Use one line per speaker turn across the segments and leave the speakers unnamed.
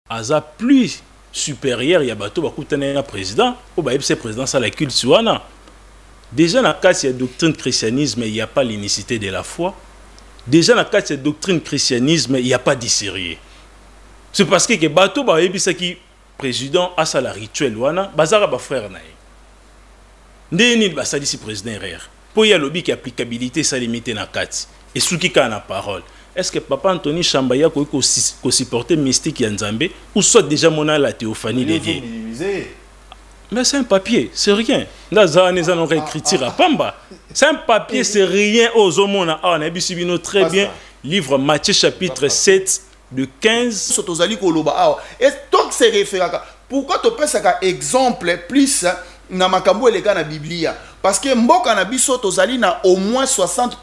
aza plus supérieur ya bato bakutana na président o ba yebse président ça la culte wana. Déjà dans le cas de la doctrine christianisme, il n'y a pas l'unicité de la foi. Déjà dans le cas de la doctrine christianisme, il n'y a pas d'isérieux. C'est parce que bato ba yebisa ki président a ça la rituel wana, bazara ba frère na ye. Ndeni ba salisi président erreur. Pour y a lobby qui applicabilité ça limité na kati. Et sous qui a la parole. Est-ce que papa Anthony Chambaya ko supporter mystique ya Nzambe ou soit déjà mona la théophanie de Dieu? Mais c'est un papier, c'est rien. Là, on aurait écrit à Pamba. C'est un papier, c'est rien aux hommes. On a vu très bien. Livre Matthieu chapitre 7, de 15.
Et donc, c'est référent. Pourquoi tu penses qu'un exemple plus dans Makambo et les gars dans la Bible? Parce que Mboka na biso tozali na au moins 60%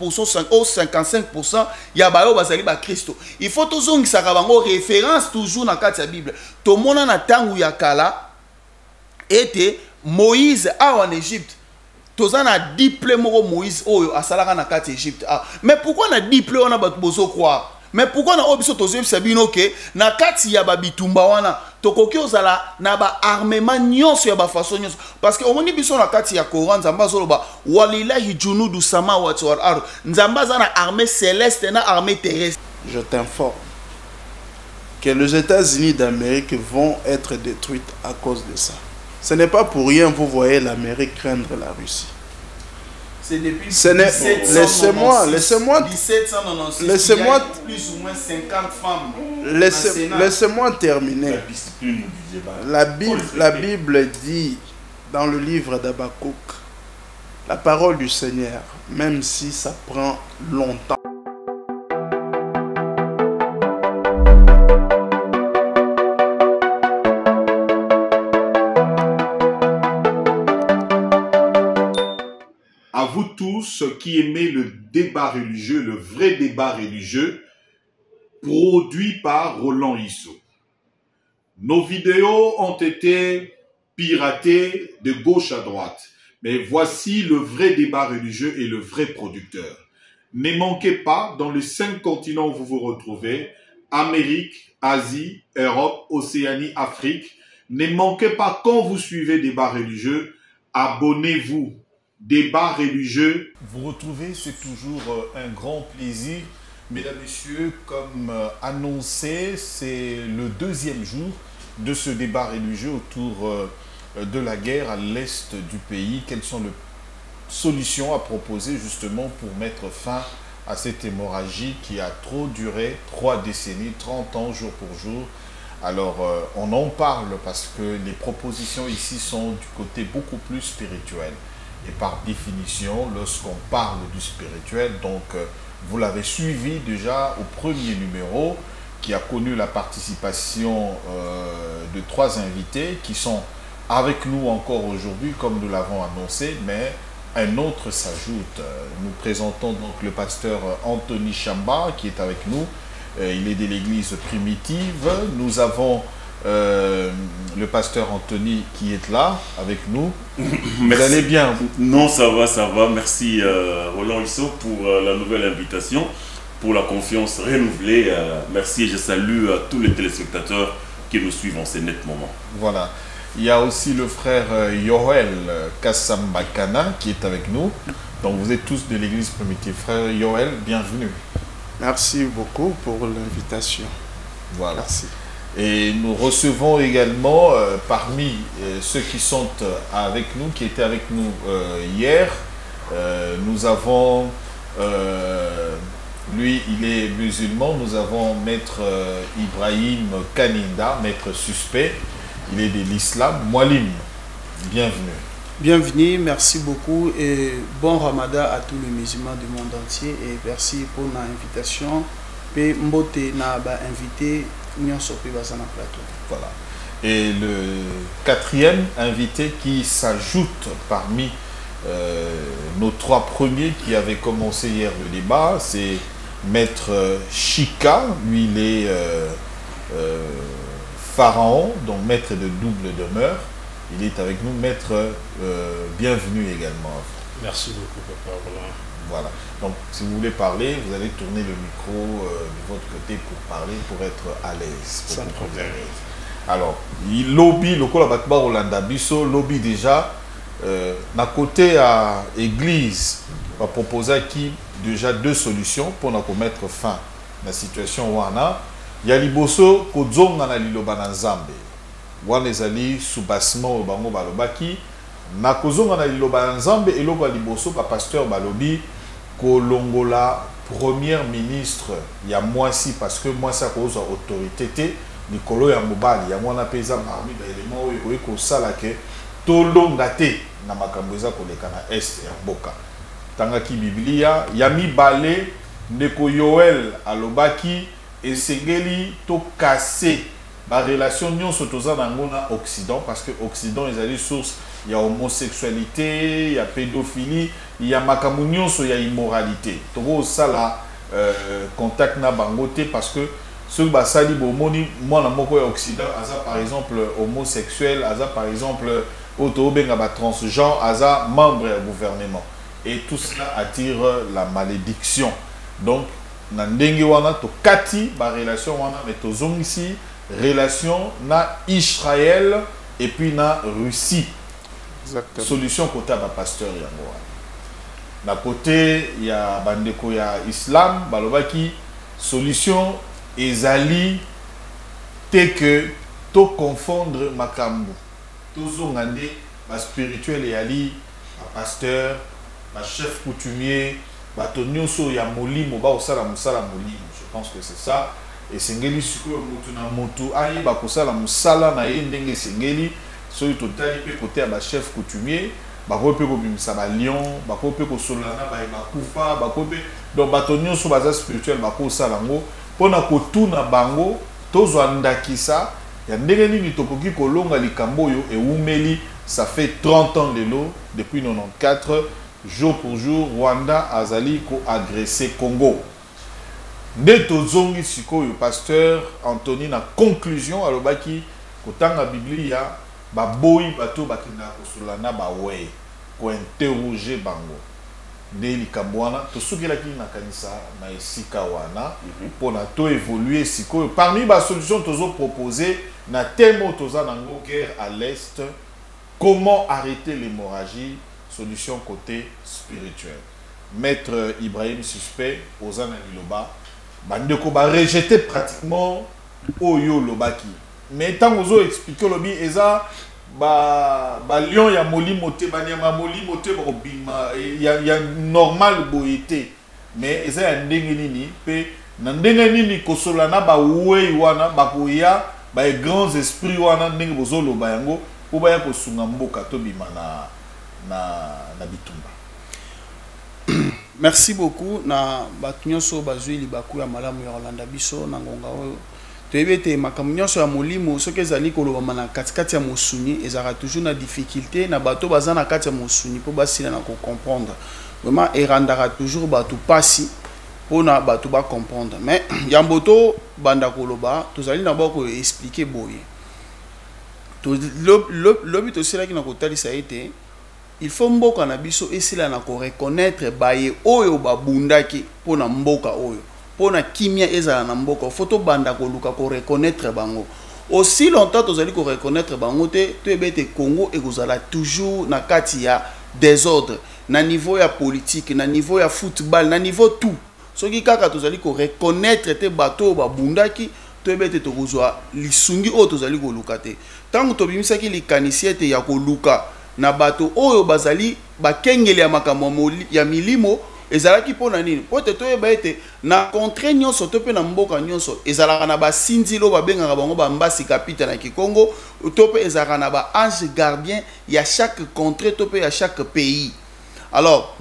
ou 55% ya bayo bazali ba Christo. Il faut toujours que ça bango référence toujours dans la Bible. To mona na tangu ya kala était Moïse en Égypte. Tozana a diplôme Moïse oyo asalaka na kati Égypte. Mais pourquoi na diplôme on a bozo croire? Mais pourquoi na obiso tozo sabino ke na kati ya babitumba wana tokoki ozala na ba armement nyonso ya ba façon nyonso parce que omoni biso na kati ya Coran Nzamba zoloba walilahi junudu samawati wal ard. Nzamba za na armée céleste na armée terrestre.
Je t'informe que les États-Unis d'Amérique vont être détruites à cause de ça. Ce n'est pas pour rien, vous voyez l'Amérique craindre la Russie.
C'est depuis
laissez-moi
plus ou moins 50 femmes.
Laissez-moi terminer. La Bible dit dans le livre d'Habakkuk, la parole du Seigneur, même si ça prend longtemps.
À vous tous qui aimez le débat religieux, le vrai débat religieux, produit par Roland Isso. Nos vidéos ont été piratées de gauche à droite. Mais voici le vrai débat religieux et le vrai producteur. Ne manquez pas, dans les 5 continents où vous vous retrouvez, Amérique, Asie, Europe, Océanie, Afrique, ne manquez pas quand vous suivez débat religieux, abonnez-vous. Débat religieux.
Vous retrouvez, c'est toujours un grand plaisir. Mesdames, Messieurs, comme annoncé, c'est le 2e jour de ce débat religieux autour de la guerre à l'est du pays. Quelles sont les solutions à proposer justement pour mettre fin à cette hémorragie qui a trop duré, 3 décennies, 30 ans jour pour jour. Alors, on en parle parce que les propositions ici sont du côté beaucoup plus spirituel. Et par définition, lorsqu'on parle du spirituel, donc vous l'avez suivi déjà au premier numéro qui a connu la participation de 3 invités qui sont avec nous encore aujourd'hui comme nous l'avons annoncé, mais un autre s'ajoute. Nous présentons donc le pasteur Anthony Chamba qui est avec nous. Il est de l'église primitive. Nous avons le pasteur Anthony qui est là avec nous. Vous allez bien?
Non, ça va. Merci Roland Isso pour la nouvelle invitation, pour la confiance renouvelée. Merci et je salue tous les téléspectateurs qui nous suivent en ces nets moments.
Voilà. Il y a aussi le frère Yoel Kassambakana qui est avec nous. Donc vous êtes tous de l'église primitive. Frère Yoel, bienvenue.
Merci beaucoup pour l'invitation.
Voilà.
Merci.
Et nous recevons également parmi ceux qui sont avec nous, qui étaient avec nous hier, nous avons, lui il est musulman, nous avons maître Ibrahim Kaninda, maître suspect, il est de l'islam, Moualim, bienvenue.
Bienvenue, merci beaucoup et bon ramadan à tous les musulmans du monde entier et merci pour l'invitation. Et Mbote n'a pas invité.
Voilà. Et le 4e invité qui s'ajoute parmi nos 3 premiers qui avaient commencé hier le débat, c'est Maître Chika. Lui, il est pharaon, donc maître de double demeure. Il est avec nous. Maître, bienvenue également.
Merci beaucoup, Papa Roland.
Voilà. Donc, si vous voulez parler, vous allez tourner le micro de votre côté pour parler, pour être à l'aise.
Sans problème.
Alors, il lobby, le col à Rolanda Bisso, lobby déjà, d'un côté à l'église, va proposer qui déjà 2 solutions pour mettre fin à la situation où on a. Il y a Liboso, Kozonga na Liloba na Nzambe. Wana ezali soubassement au bango balobaki. Na Kozonga na Liloba na Nzambe, et loba Liboso, pasteur balobi, Kolongola, premier ministre, il y a moi si, parce que moi ça cause autorité, Nicolo ya Mobali, ya mwana peza parmi d'éléments où il faut ça là que tolongate na makamboza koleka na est ya mboka. Tanga ki Biblia, yami balé ndeko Yoel alobaki esengeli to casser la relation nyonso toza nango na Occident, parce que Occident ezali source il y a homosexualité, il y a pédophilie, il y a makambo nyonso, il y a immoralité. Toko ça là contact na bangote parce que ce basali bomoni moi na moko ya Occident aza par exemple homosexuel, aza par exemple auto benga ba transgenre, aza membre du gouvernement, et tout cela attire la malédiction. Donc na ndenge wana to kati ba relation wana mais to zongisi relation na Israël et puis na Russie. Exactement. Solution côté ba pasteur yango. Na côté il y a bandeko ya islam balobaki solution ezali te que to confondre makambo. To zongande ba spirituel et ali ba pasteur, ba chef coutumier, ba tonyoso ya molimo ba osala musala molimo. Je pense que c'est ça. Et sengeli sikoyo mutu na mutu ayi ba kosala musala na ye ndenge sengeli. Soki totali pe côté ya ba chef coutumier bako pe ko bimisa ba lion bako pe ko solana ba kufa bako pe donc bato nyonso baza spirituel bako sala ngo pona kotuna bango tozwa ndakisa ya ndenge nini tokoki kolonga likambo oyo eumeli. Ça fait 30 ans lelo depuis 94 jour pour jour Rwanda azali ko agresser Congo. Nde tozongi sikoyo pasteur Anthony na conclusion alobaki kotanga Biblia ba boyi bato bakina kosolana ba we ko interroger bango nde likambo wana tosukelaki na kanisa na esika wana pona to évoluer sikoyo parmi ba solution tozo proposer na thème toza nango guerre à l'est, comment arrêter l'hémorragie, solution côté spirituel. Maître Ibrahim Suspect Ozana Liloba bandeko ba rejeter pratiquement oyo lobaki. Mais tant que vous expliquez le bien, lion ya molimo te banyama molimo te bobima ya normal boité, mais eza ya ndenge nini pe na ndenge nini kosolana ba we wana bakoya ba grands esprits wana ndenge bozolo bayango po baya kosunga mboka to bima na bitumba.
Merci beaucoup na batunyoso bazui libaku ya malamu ya Rolanda biso na ngonga oyo. Toyebete makamnyoso ya molimo soki ezali koloba na katikati ya mosuni ezara toujours na difficulté na bato baza na kati ya mosuni po basila na ko comprendre. Vraiment erandara toujours bato pasi pona bato ba comprendre. Mais yamboto banda koloba tozali na bako expliquer boye. To lobi to sila ki na kotalisa ete il faut mboka na biso esila na ko reconnaître baye oyo babundaki pona mboka oyo. Pona kimia ezala na mboka photo banda ko luka ko reconnaître bango aussi longtemps tozali ko reconnaître bango te to ebete Congo ekozala toujours na kati ya désordre na niveau ya politique na niveau ya football na niveau tout soki kaka tozali ko reconnaître te bato babundaki to ebete tokozwa lisungi o tozali ko luka te tango tobimisaki likanisi ete ya ko luka na bato oyo bazali bakengeli ya makambo ya milimo ezalaki pona nini pote toyeba ete na contre nyonso to pe na mboka nyonso ezalaka na basinzilo babengaka bango bambasi kapita na Kikongo to pe ezalaka na ba ange gardien ya chaque contrée to pe ya chaque pays. Alors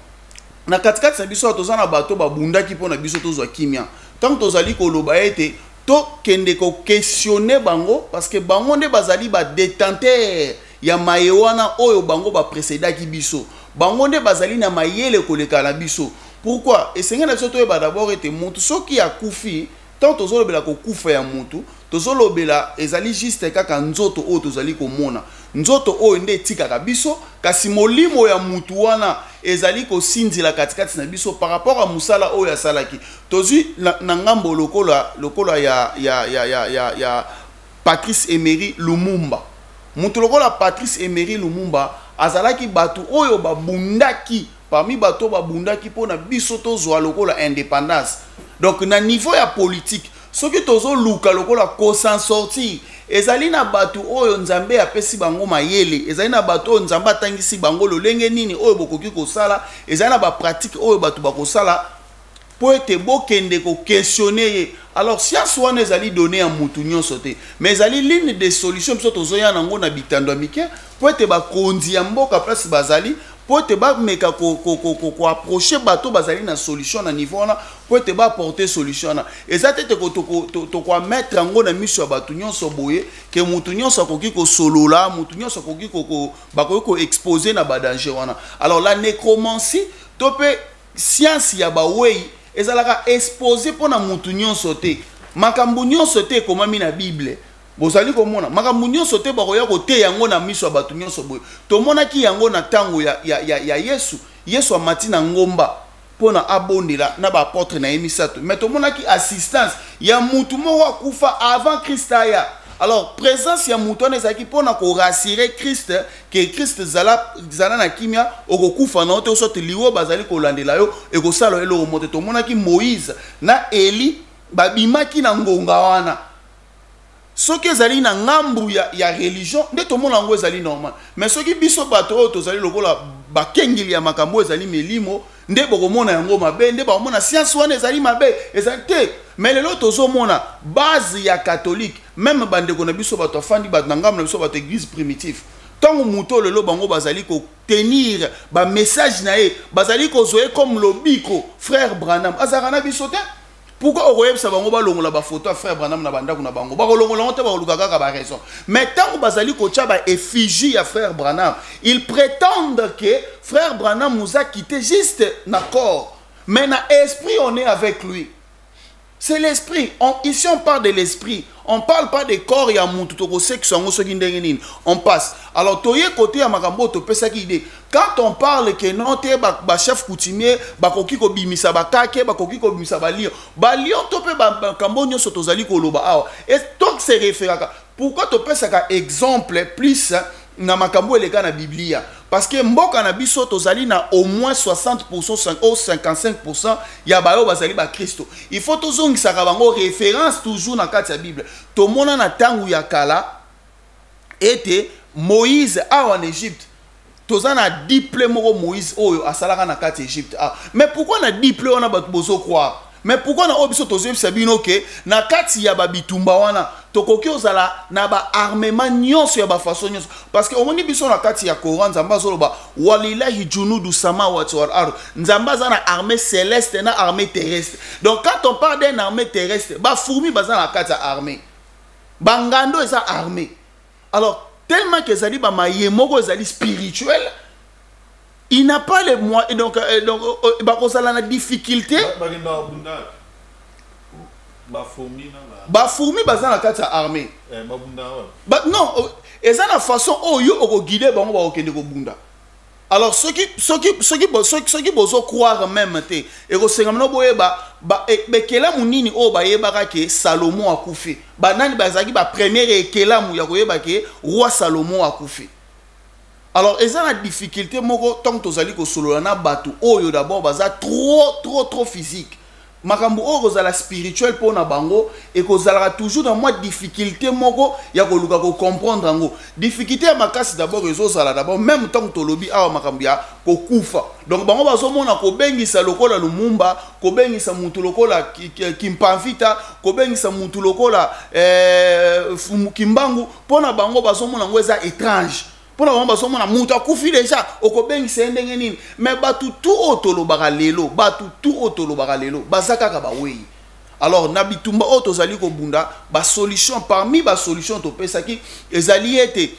na katikati na biso toza na bato babundaki pona biso tozwa kimia tant tozali koloba ete to kende ko questionner bango parce que bango nde bazali ba détenteur ya mayewana oyo bango ba précédaki biso bango nde bazali na mayele koleka na biso. Pourquoi esengeli na biso toyeba d'abord ete mutu soki akufi tant tozolobela kokufa ya mutu tozolobela ezali juste kaka nzoto oyo tozali komona nzoto oyo nde etikaka biso kasi molimo ya mutu wana ezali kosinzila katikati na biso par rapport à musala oyo asalaki tozwi na ngambo lokola
Patrice Emery Lumumba. Mutu lokola Patrice Emery Lumumba azalaki batu oyo babundaki parmi bato babundaki pona biso tozwa lokola indépendance. Donc na niveau ya politique soki tozo luka lokola ko s'en sortir ezali na batu oyo nzambe apesi bango mayele, ezali na batu oyo nzambe atangisi bango lolenge nini oyo bokoki kosala, ezali na ba pratique oyo batu bakosala po ete bokende ko questionner. Alors science wana ezali donné en mutu nyonso te, mais ezali ligne de solution biso tozoya nango na bitando mike po ete bakonzi ya mboka place bazali po ete bameka ko approcher bato bazali na solution na niveau wana po ete apporter solution na eza te te ko mettre yango na miso ya bato nyonso boye ke mutu nyonso akoki kosolola, mutu nyonso akoki bakoki ko exposer na badanger wana. Alors la nécromancie to pe science ya bawei ezalaka exposé pona mutu nyonso te, makambu nyonso te komami na Bible. Bozali komona makambu nyonso te bakoya kote yango na miso ya bato nyonso boye. Tomonaki yango na tango ya Yesu amati na ngomba pona abondela na ba apôtre na emisato, mais tomonaki assistance ya mutu moko akufa avant Christ aya. Alors présence ya mutu wana ezalaki pona ko rassurer Christ que Christ zala na kimia okokufa na ote sote liwo bazali kolandela yo ekosala eloko mote. Tomonaki Moïse na Eli babimaki na ngonga wana. Soki ezali na ngambu ya religion nde tomona ngo ezali normal, mais soki biso bato oyo tozali lokola bakengeli ya makambo ezali melimo nde bokomona yango mabe, nde bakomona science wana ezali mabe, ezali te. Mais lelo tozomona base ya catholique, même bandeko na biso bato afandi bato na ngambu na biso bato église primitive, tango muto lelo bango bazali ko tenir ba message na ye, bazali ko zoe comme lobiko frère Branham azaka na biso te. Pourquoi okoyebisa bango balongola ba photo ya frère Branham na bandako na bango bakolongola te bakoluka kaka ba raison, mais tango bazali kotia ba effigie ya frère Branham, ils prétendent que frère Branham nous a quitté juste na corps, mais na esprit on est avec lui. C'est l'esprit. Ici on parle de l'esprit. On parle pas des corps ya mutu to ko section ngo soki ndenge nini. On passe. Alors toye côté ya makambo to pesa ki idée. Quand on parle que non te ba chef coutumier ba koki ko bimisa ba kake ba koki ko bimisa ba lion. Ba lion to pe ba kambo nyoso tozali ko loba awa. Et donc c'est référaka. Pourquoi to pesa ka exemple plus na makambo eleka na Biblia? Parce que mboka na biso tozali na au moins 60% ou 55% ya bayo bazali ba Kristo. Il faut tozongisa bango référence toujours na kati ya Bible. Tomona na tangu ya kala ete Moïse en Égypte. Tozana diplôme moko Moïse oyo asalaka na kati Égypte. Mais pourquoi na diplôme on a bato bozo croire? Mais pourquoi na obiso tozo sabino ke na kati ya babitumba wana tokoki ozala na ba armement nyonso ya ba façon nyonso, parce que omoni biso na kati ya Coran nzamba zoloba walilahi junudu samawati wal ard, nzamba za na armée céleste na armée terrestre. Donc quand on parle d'une armée terrestre, ba fourmi baza na kati ya armée, bangando eza armée. Alors tellement que zali ba mayemoko zali spirituel, il n'a pas les moyens, donc il a la difficulté. Bafourmi baza na kati ya armée. Non, eza na façon oyo oko guider bango ba okende ko bunda. Alors ceux qui bozo croire même te et ko senga no boyeba ba bekela munini o ba yebaka ke Salomon akufi. Banani bazaki ba première ekela mu ya koyeba ke roi Salomon akufi. Alors, ils ont la difficulté, tant que tozali ko solo na batu oyo d'abord baza trop physique. Makambo o la spirituel pour na bango et ko zalera toujours dans moi difficulté moko ya ko luka ko comprendre ngo. Difficulté ya makasi d'abord ezo sala d'abord même tant que tolobi awa makambo ya ko kufa. Donc bango bazo mona ko bengisa lokola Lumumba, ko bengisa mutu lokola Kimpamvita, ko bengisa mutu lokola Kimbangu, pona bango bazo mona ngo eza étrange. Pour la bombe somme na muta kufi déjà okobeng sendenge nini, mais batu tout otolo bagalelo, batu tout otolo bagalelo bazaka ka ba wei. Alors nabitumba otozali ko bunda ba solution parmi ba solution to pesaki ezali ete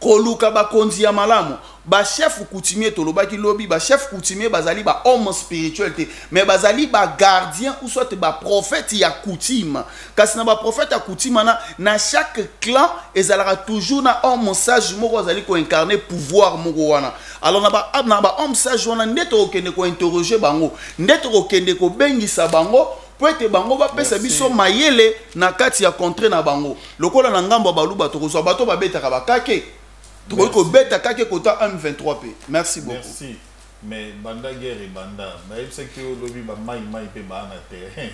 koluka ba konzi ya malamu ba chef coutumier to lobaki lobi ba chef coutumier bazali ba homme spirituel te, mais bazali ba gardien ou soit ba prophète ya coutume. Kasi na ba prophète ya coutume na chaque clan ezalaka toujours na homme sage moko bazali ko incarner pouvoir moko wana. Alors na ba homme sage wana ndeto okende ko interroger bango, ndeto okende ko bengisa bango po ete bango bapesa biso mayele na kati ya contre na bango lokola na ngambo baluba tokozwa bato babetaka bakake tokoki kobeta kake kota M23 pe. Merci beaucoup.
Merci. Mais banda guerre et banda mais c'est que lobi ba mai pe ba na terrain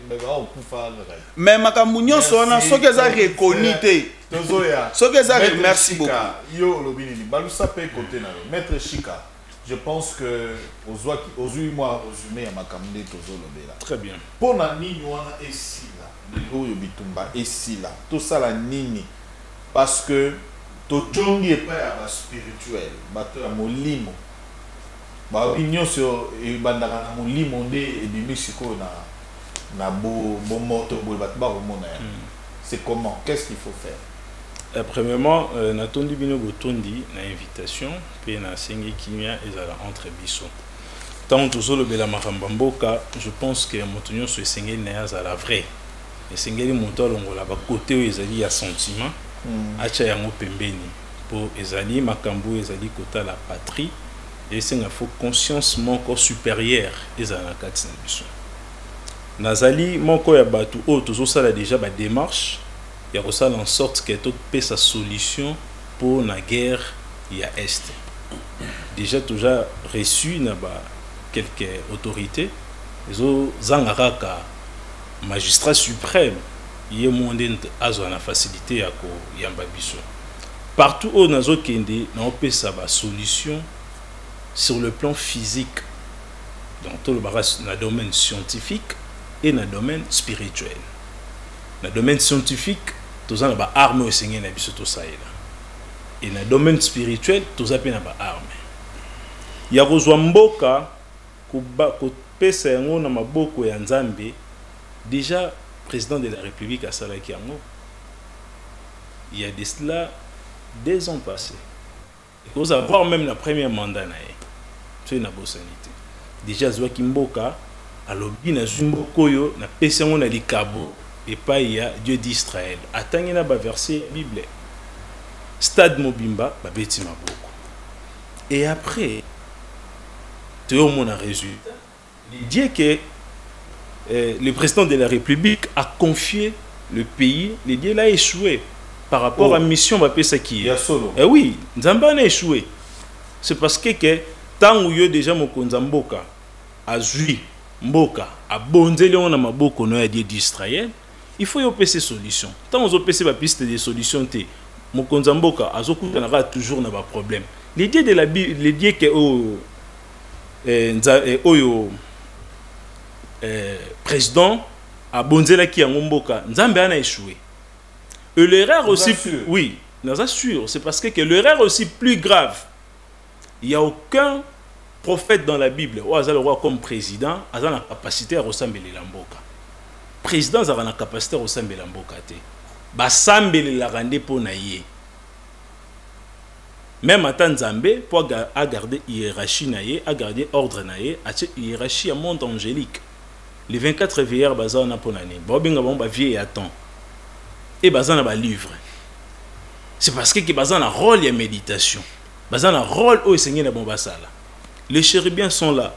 mais ba o kufa la
mais makambo nyonso wana soki eza reconnu te
tozoya
soki eza merci beaucoup
yo lobi ni balusa pe côté na maître Chika. Je pense que aujourd'hui moi résumé à makamde tozolobela
très bien
pour na nini wana esila oyo bitumba esila tout ça la nini parce que to tongi pas ya spirituel bato ya molimo ba opinion sur bandaka na molimo nde ebimi siko na bo moto bo bato ba romona c'est comment qu'est-ce qu'il faut faire
premièrement natondi bino botondi na invitation pe na sengi kimia ezala entre biso tant tozolobela makambo mboka je pense que moto nyonso esengeli na azala vrai esengeli moto alongola ba côté oyo ezali ya sentiment acha yango pembeni po ezali makambo ezali kota la patrie et c'est une conscience moko supérieure ezala na kati na biso nazali moko ya batu o tozosala déjà ba démarche ya kosala en sorte que tout peut sa solution pour la guerre ya est déjà toujours reçu na ba quelques autorités ezo zangaraka magistrat suprême ye monde azo na facilité ya ko yamba biso partout où nazo kende na opesa ba solution sur le plan physique dans tout le barrage dans le domaine scientifique et dans le domaine spirituel. Dans le domaine scientifique tous en ba armes au Seigneur na biso to saela et dans le domaine spirituel tous appena ba armes ya kozwa mboka ko pesa yango na maboko ya Nzambe déjà président de la République a salaki yango il y a de cela 2 ans passés. Et vous avoir même la première mandat c'est une bosanité déjà zwa kimboka alobi na zumbokoyo na pesa ngo na likabo et pas il y a Dieu d'Israël atangi na ba verset bible stade mobimba ba beti maboko et après te au mon résultat il dit que le président de la République a confié le pays le Dieu l'a échoué par rapport à mission ba pesa qui eh oui Nzamba a échoué c'est parce que tant où yo déjà mokonza mboka azui mboka abonzeli on na maboko no ya Dieu d'Israël il faut yo pesa solution tant on pesa ba piste de solution te mokonza mboka azokutana toujours na ba problème les dieux de la Bible les dieux que oyo président abonzela ki yango mboka Nzambe ana échoué et l'erreur aussi oui nous assure c'est parce que l'erreur aussi plus grave il n'y a aucun prophète dans la Bible où Azal le roi comme président a la capacité à ressembler la mboka président a la capacité à ressembler la mboka te ba sambele la rende pour naie même à Nzambe pour garder hiérarchie naie à garder ordre naie à hiérarchie à monde angélique les 24 veilleurs bazar na pour nani ba binga ba vie à temps et bazar na ba livre c'est parce que bazar na rôle ya méditation bazar na rôle au Seigneur na bon basala. Les chérubins sont là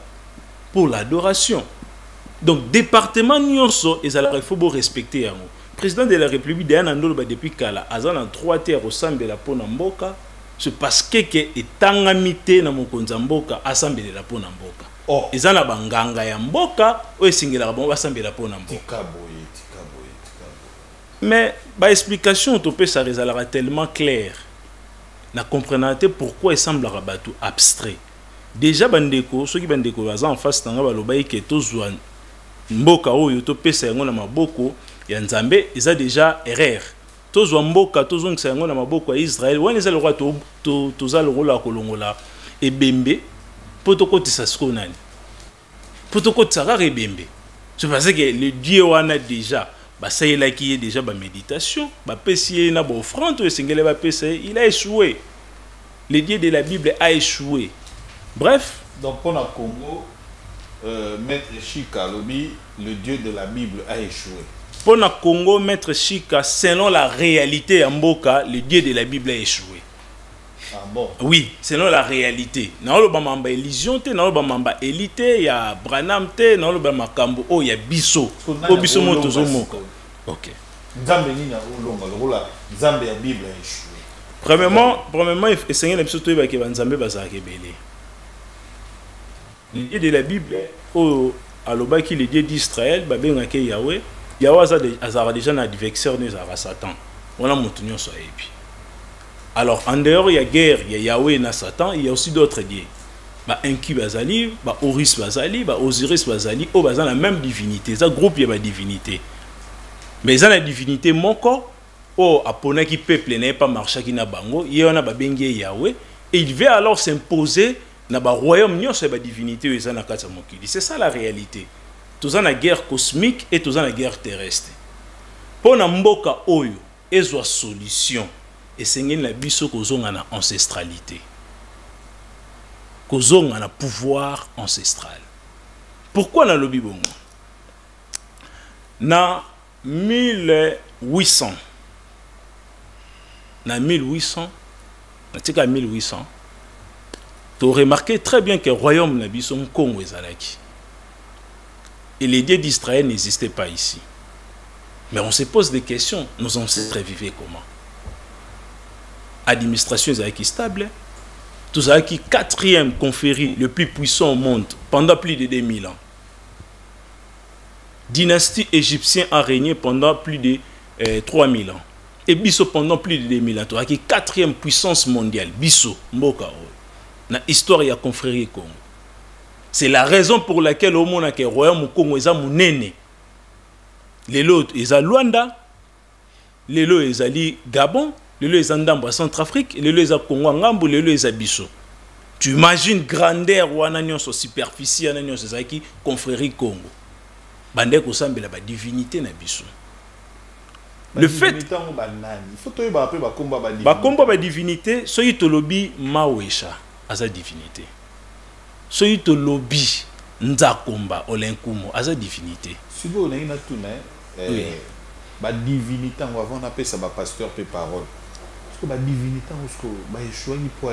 pour l'adoration. Donc, département nyonso, il faut respecter. Président de la République, depuis Kala, Azan a 3 terres au sein de la Ponamboka, c'est parce que est tangamité na mokonza mboka assemblée la Ponamboka. Oh, ils en a banganga ya mboka, ou singela bon assemblée la Ponamboka. Mais, ba explication, ça résultera tellement clair. Na comprenante pourquoi il semble rabattu abstrait. Déjà bandeko ceux qui bandeko baza en face tanga balobai ke tozwa mboka oyo to pesa yango na maboko ya Nzambe eza déjà erreur tozwa mboka tozongisa yango na maboko ya Israël wana eza le roi toza le rôle kolongola ebembe potokotisa siko nani potokotisa rare ebembe c'est parce que le Dieu wana déjà basayela qui est déjà ba méditation ba pesi na ba offrande to singele ba pesa il a échoué le Dieu de la Bible a échoué. Bref.
Donc pour le Congo, Maître Chika Lobi, le Dieu de la Bible a échoué.
Pour le Congo, Maître Chika, selon la réalité en Mboka, le Dieu de la Bible a échoué.
Ah bon?
Oui, selon la réalité. Dans le bamamba illusion, dans le bamamba élite, il y a Branham, dans le bamamba Kambo, il y a Bisso. Oh, Bisso Motozomo. Ok.
Nzambe ni na olonga lokola Nzambe ya Bible a échoué.
Premièrement, essayer de surtout que Nzambe bazake belé. Les dieux de la Bible, au alobaki les dieux d'Israël, babengake Yahweh, Yahweh a déjà un adversaire de Satan. On a montunyon so epi. Alors, en dehors, il y a guerre, il y a Yahweh et Satan, il y a aussi d'autres dieux. Enki Bazali, Horus Bazali, Osiris Bazali, ils ont la même divinité. Ça groupe, il y a une divinité. Mais ils ont la divinité, mon corps, Apona qui peuple n'est pas marché qui n'a bango, il y en a Bengue Yahweh, et il veut alors s'imposer dans le royaume, il y a une divinité, c'est ça la réalité. Tous en la guerre cosmique et tous en la guerre terrestre. Pour Namboka Oyo, et une solution. Et c'est la biso kozonga na ancestralité. Kozonga na pouvoir ancestral. Pourquoi na lobi bongo? Na 1800. Na 1800. Na tika 1800. Tu as remarqué très bien que le royaume na biso Congo ezalaki. Et les dieux d'Israël n'existaient pas ici. Mais on se pose des questions. Nos ancêtres vivaient comment? Administration est stable. Tout ça qui quatrième confrérie le plus puissant au monde pendant plus de 2000 ans. Dynastie égyptienne a régné pendant plus de 3000 ans. Et Bisso pendant plus de 2000 ans. Tout ça qui quatrième puissance mondiale. Bisso, Mboka. Dans l'histoire de la confrérie Congo. C'est la raison pour laquelle au monde a le royaume Congo est mon néné. Les lots ils à Luanda, les lots ils à Gabon, les lots ils à Ndamba Centrafrique, les lots ils à Congo Ngambo, les lots ils à Bisso. Tu imagines grandeur ou ananion sur superficie ananion c'est ça qui confrérie Congo. Bande ko sambela ba divinité na Bisso. Le fait
il faut que ba pe ba komba ba divinité.
Ba komba ba divinité, soyi to lobi Mawesha aza divinité. Soyi to lobi Nzakomba Olenkumo aza divinité.
Si vous avez une divinité, on va appeler ça pasteur et parole. Parce que la divinité, on va échouer pour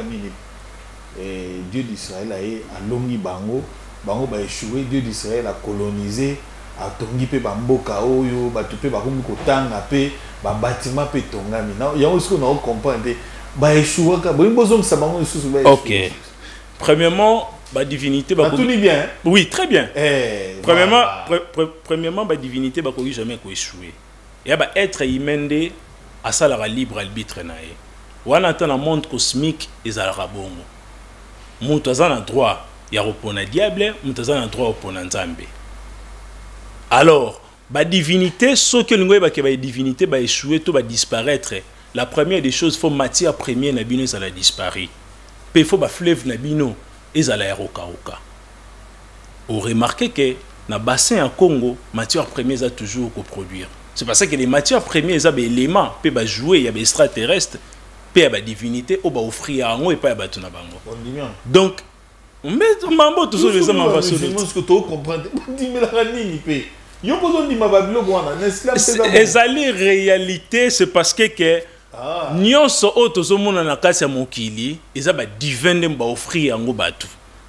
Dieu d'Israël a longi bango, bango va échouer, Dieu d'Israël a colonisé, a tongi pe bamboka oyo, ba tupe ba komi kotanga pe, ba bâtiment pe tongami. Il y a aussi qu'on comprendre, ba échouer ka, ba imbozo ça bango sous ba échouer.
OK. Premièrement, la divinité
tout est bien.
Oui, très bien. Premièrement, la divinité va jamais échouer. Et va être humain à ça la libre arbitre nae. On attend un monde cosmique et ça la bongo. Moutazan a droit ya repona diable, moutazan a droit repona nzambe. Alors, la divinité, ce que nous avons la divinité va échouer, tout va disparaître. La première des choses, il faut matière première na bino ça la disparaît. Puis il faut ba fleuve na bino et ça la roka. On remarque que dans le bassin en Congo, matière première a toujours produire. C'est parce que les matières premières, ils ont des éléments, ils peuvent jouer, il y a des extraterrestres, il y a des divinités, ils peuvent offrir à eux et pas à tout. Donc, mais mambo toujours les hommes en
ce que tu comprends,
les réalité, c'est parce que nyonso otozo mona na kati ya mokili, ils ont des divinités qui offrir à eux.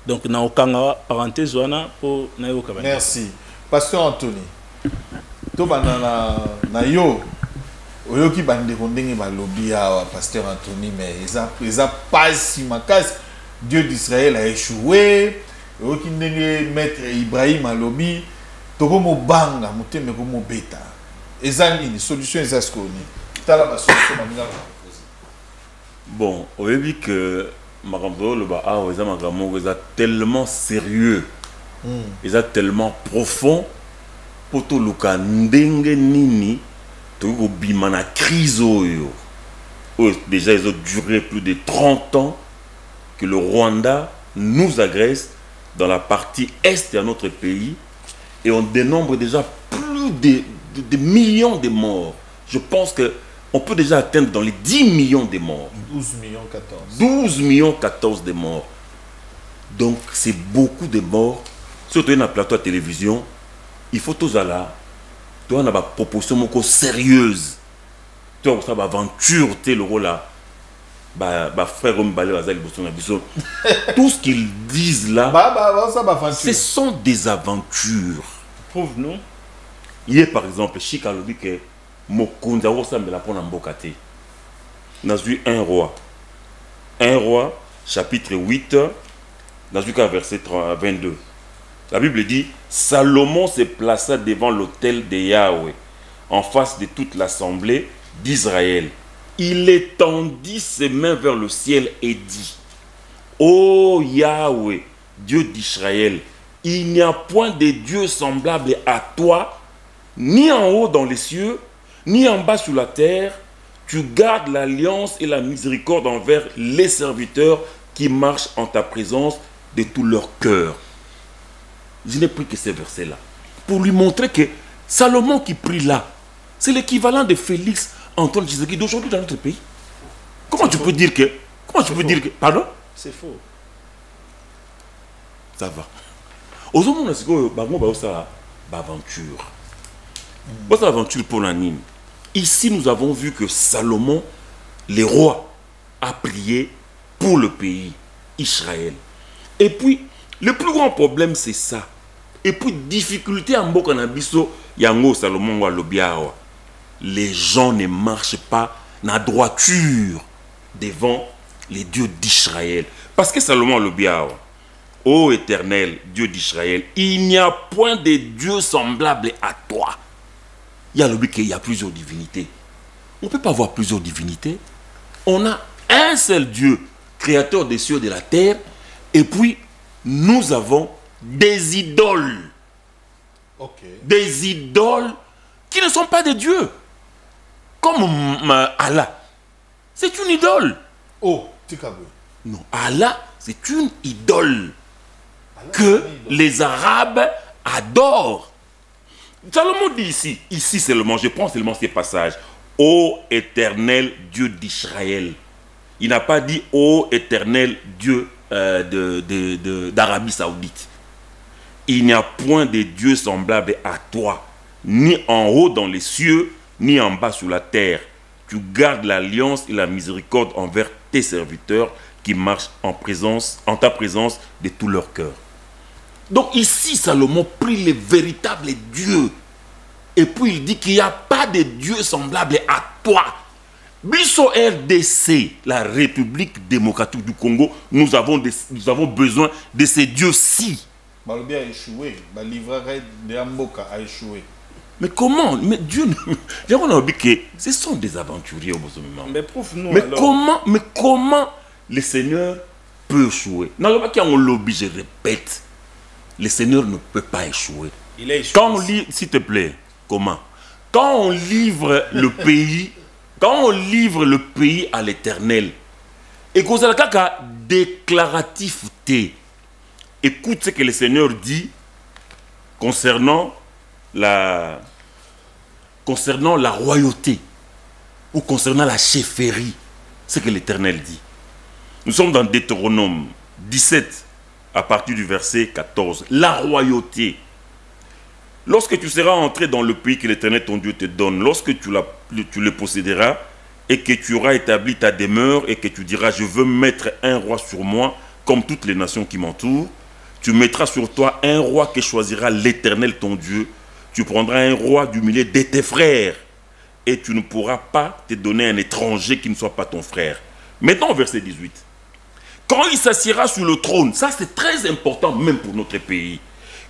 Donc, na okanga parenthèse wana po na yo kabana.
Merci. Pasteur Anthony. To banana na yo oyoki bande kondenge balobi ya Pasteur Anthony mais ils a pas si makas Dieu d'Israël a échoué oyoki ndenge maître Ibrahim alobi toko mo banga moteme ko mo beta ezali ni solution ezaskoni tala ba solution banga.
Bon, on a vu que Marambo le ba a tellement sérieux. Ils sont tellement profond pour tout le cas ndenge nini to bimana crise oyo. Déjà ils ont duré plus de 30 ans que le Rwanda nous agresse dans la partie est de notre pays et on dénombre déjà plus de millions de morts. Je pense que on peut déjà atteindre dans les 10 millions de morts.
12 millions 14.
12 millions 14 de morts. Donc c'est beaucoup de morts. Surtout dans le plateau de télévision, il faut tous aller là. Tu as une proposition sérieuse. Tu as une aventure, tu le rôle là. frère tout ce qu'ils disent là, ce sont des aventures.
Prouve-nous.
Il est par exemple, Chic a dit que Mokonza Osambela pour Nambokate. Nous avons vu un roi, chapitre 8, dans le verset 22. La Bible dit, Salomon se plaça devant l'autel de Yahweh, en face de toute l'assemblée d'Israël. Il étendit ses mains vers le ciel et dit, ô Yahweh, Dieu d'Israël, il n'y a point de Dieu semblable à toi, ni en haut dans les cieux, ni en bas sur la terre. Tu gardes l'alliance et la miséricorde envers les serviteurs qui marchent en ta présence de tout leur cœur. Je n'ai pris que ces versets-là pour lui montrer que Salomon qui prie là, c'est l'équivalent de Félix Antoine Tshisekedi d'aujourd'hui dans notre pays. Comment tu peux dire que... Pardon?
C'est faux.
Ça va. Aux hommes, on a dit aventure. What's l'aventure pour l'anime? Ici, nous avons vu que Salomon, le roi, a prié pour le pays, Israël. Et puis, le plus grand problème, c'est ça. Et puis, difficulté en Bokanabiso, Yango Salomon wa Lobiawa. Les gens ne marchent pas dans la droiture devant les dieux d'Israël. Parce que Salomon Lobiawa, ô Éternel, Dieu d'Israël, il n'y a point de Dieu semblable à toi. Il y a le but qu'il y a plusieurs divinités. On ne peut pas avoir plusieurs divinités. On a un seul Dieu, créateur des cieux et de la terre. Et puis, nous avons des idoles. Des idoles qui ne sont pas des dieux. Comme Allah. C'est une idole.
Oh, Tikabwe.
Non, Allah, c'est une idole que les Arabes adorent. Salomon dit ici seulement, je prends seulement ces passages. Ô Éternel Dieu d'Israël. Il n'a pas dit ô Éternel Dieu d'Arabie Saoudite. Il n'y a point de Dieu semblable à toi, ni en haut dans les cieux, ni en bas sur la terre. Tu gardes l'alliance et la miséricorde envers tes serviteurs qui marchent en ta présence de tout leur cœur. Donc ici, Salomon prie le véritable Dieu. Et puis il dit qu'il n'y a pas de Dieu semblable à toi. Biso RDC, la République démocratique du Congo, nous avons besoin de ces dieux-ci.
Balobia a échoué. La livraison de Amboka a échoué.
Mais comment? Mais Dieu, on a oublié que ce sont des aventuriers au moment.
Mais prouve-nous
mais comment le Seigneur peut échouer? Non, on l'oblige, je répète. Le Seigneur ne peut pas échouer.
Il a échoué.
Quand on lit, s'il te plaît, comment? Quand on livre le pays, à l'Éternel, et qu'on a un déclaratif T, écoute ce que le Seigneur dit concernant la royauté ou concernant la chefferie, ce que l'Éternel dit. Nous sommes dans Deutéronome 17 à partir du verset 14. La royauté. Lorsque tu seras entré dans le pays que l'Éternel ton Dieu te donne, lorsque tu le posséderas et que tu auras établi ta demeure et que tu diras je veux mettre un roi sur moi comme toutes les nations qui m'entourent, tu mettras sur toi un roi que choisira l'Éternel ton Dieu. Tu prendras un roi du milieu de tes frères et tu ne pourras pas te donner un étranger qui ne soit pas ton frère. Maintenant au verset 18. Quand il s'assiera sur le trône, ça c'est très important même pour notre pays.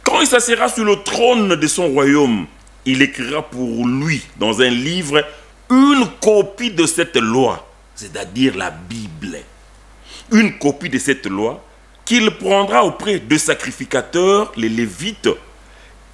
Quand il s'assiera sur le trône de son royaume, il écrira pour lui dans un livre une copie de cette loi, c'est-à-dire la Bible. Une copie de cette loi qu'il prendra auprès de sacrificateurs, les Lévites.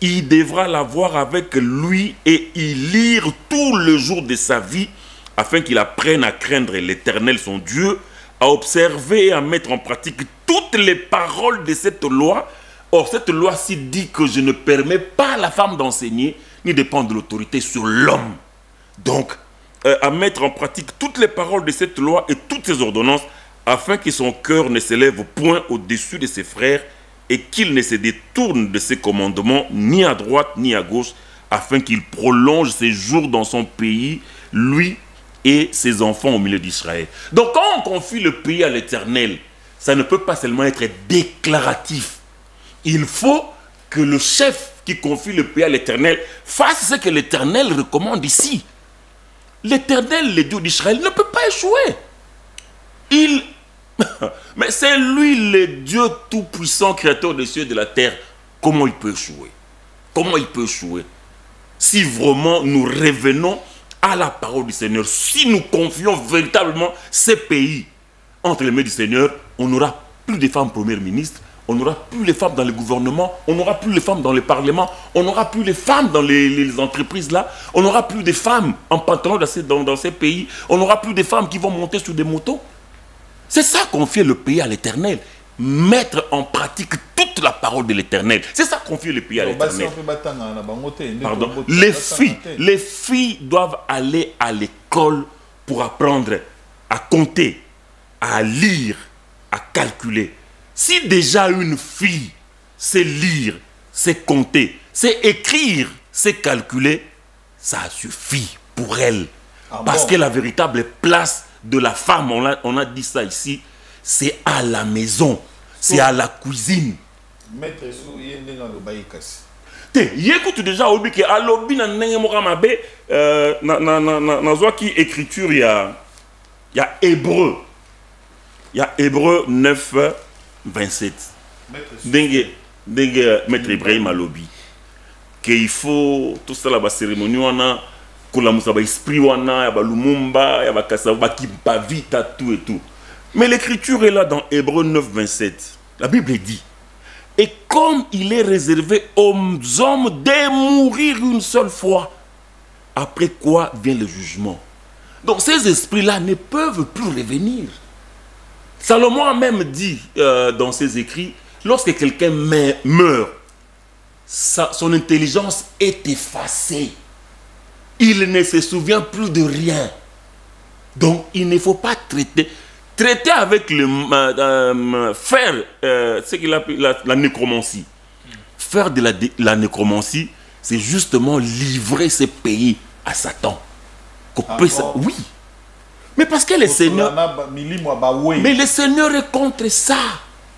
Il devra l'avoir avec lui et y lire tout le jour de sa vie afin qu'il apprenne à craindre l'Éternel son Dieu, à observer et à mettre en pratique toutes les paroles de cette loi. Or, cette loi-ci dit que je ne permets pas à la femme d'enseigner ni de prendre de l'autorité sur l'homme. Donc, à mettre en pratique toutes les paroles de cette loi et toutes ses ordonnances afin que son cœur ne s'élève point au-dessus de ses frères et qu'il ne se détourne de ses commandements ni à droite ni à gauche afin qu'il prolonge ses jours dans son pays, lui et ses enfants au milieu d'Israël. Donc quand on confie le pays à l'Éternel, ça ne peut pas seulement être déclaratif. Il faut que le chef qui confie le pays à l'Éternel fasse ce que l'Éternel recommande ici. L'Éternel, le Dieu d'Israël, ne peut pas échouer. Mais c'est lui le Dieu tout-puissant, créateur des cieux et de la terre. Comment il peut échouer? Comment il peut échouer? Si vraiment nous revenons à la parole du Seigneur, si nous confions véritablement ces pays entre les mains du Seigneur, on n'aura plus de femmes premières ministres, on n'aura plus les femmes dans le gouvernement, on n'aura plus les femmes dans le parlement, on n'aura plus les femmes dans les entreprises là, on n'aura plus de femmes en pantalon dans ces pays, on n'aura plus de femmes qui vont monter sur des motos. C'est ça qu'on fait le pays à l'Éternel. Mettre en pratique toute la parole de l'Éternel. C'est ça qu'on fait le pays à l'Éternel. Pardon. Les filles doivent aller à l'école pour apprendre à compter, à lire, à calculer. Si déjà une fille sait lire, sait compter, sait écrire, sait calculer, ça suffit pour elle. Parce que la véritable place de la femme, on a dit ça ici, c'est à la maison, c'est à la cuisine.
Maître Sou,
écoute déjà au que à l'obi na nenge mokamabe na qui écriture il y a Hébreu. Il y a Hébreu 9 27. Dengue Maître Ibrahim alobi que il faut tout ça la cérémonie wana kula musaba esprit wana ya ba lumumba ya ba kasaba ki pa vite tout et tout. Mais l'écriture est là dans Hébreu 9 27. La Bible dit: et comme il est réservé aux hommes de mourir une seule fois, après quoi vient le jugement. Donc ces esprits-là ne peuvent plus revenir. Salomon a même dit dans ses écrits, lorsque quelqu'un meurt, son intelligence est effacée. Il ne se souvient plus de rien. Donc il ne faut pas traiter avec faire ce qu'il appelle la nécromancie. Faire de la nécromancie, c'est justement livrer ce pays à Satan. Oui. Mais parce que le Seigneur... Mais le Seigneur est contre ça.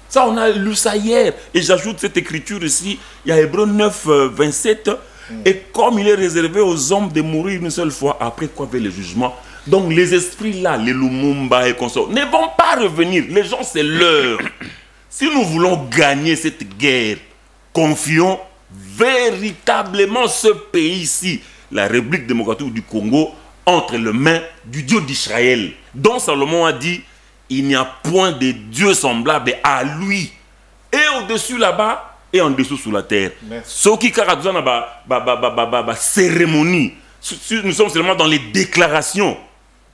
Ça, on a lu ça hier. Et j'ajoute cette écriture ici. Il y a Hébreu 9, 27. Et comme il est réservé aux hommes de mourir une seule fois, après quoi vient le jugement. Donc les esprits là, les Lumumba et consorts, ne vont pas revenir. Les gens, c'est l'heure. Si nous voulons gagner cette guerre, confions véritablement ce pays-ci, la République démocratique du Congo, entre les mains du Dieu d'Israël. Dont Salomon a dit, il n'y a point de Dieu semblable à lui. Et au-dessus là-bas, et en dessous sous la terre. Ce qui caractérise la cérémonie. Nous sommes seulement dans les déclarations.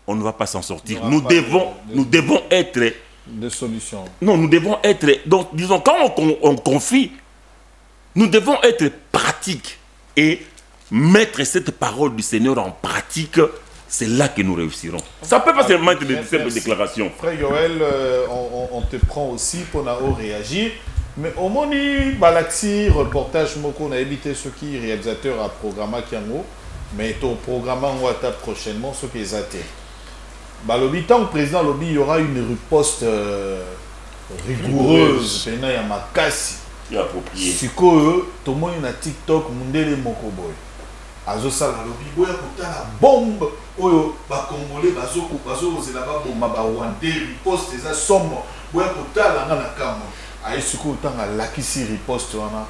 On ne va pas s'en sortir. Nous devons être...
Des solutions.
Non, nous devons être... Donc, disons, quand on confie, nous devons être pratiques et mettre cette parole du Seigneur en pratique. C'est là que nous réussirons. Ça ne peut pas seulement être des simples déclarations.
Frère Yoel, on te prend aussi pour réagir. Mais au moni balaxi reportage moko on a évité ce qui réalisateur à programme Kiango, mais ton programme on va prochainement ce qui est athée. Balobi tant que président lobby il y aura une riposte rigoureuse. C'est na ya makasi.
Il approprié.
Siko tout le monde na TikTok mundele moko boy. Azo sala lobby boya kotala bombe oyo ba congolais bazo zela ba bomba ba rwandais riposte eza somme boya kotala na kamo. Aïe suko tanga lakisi riposte wana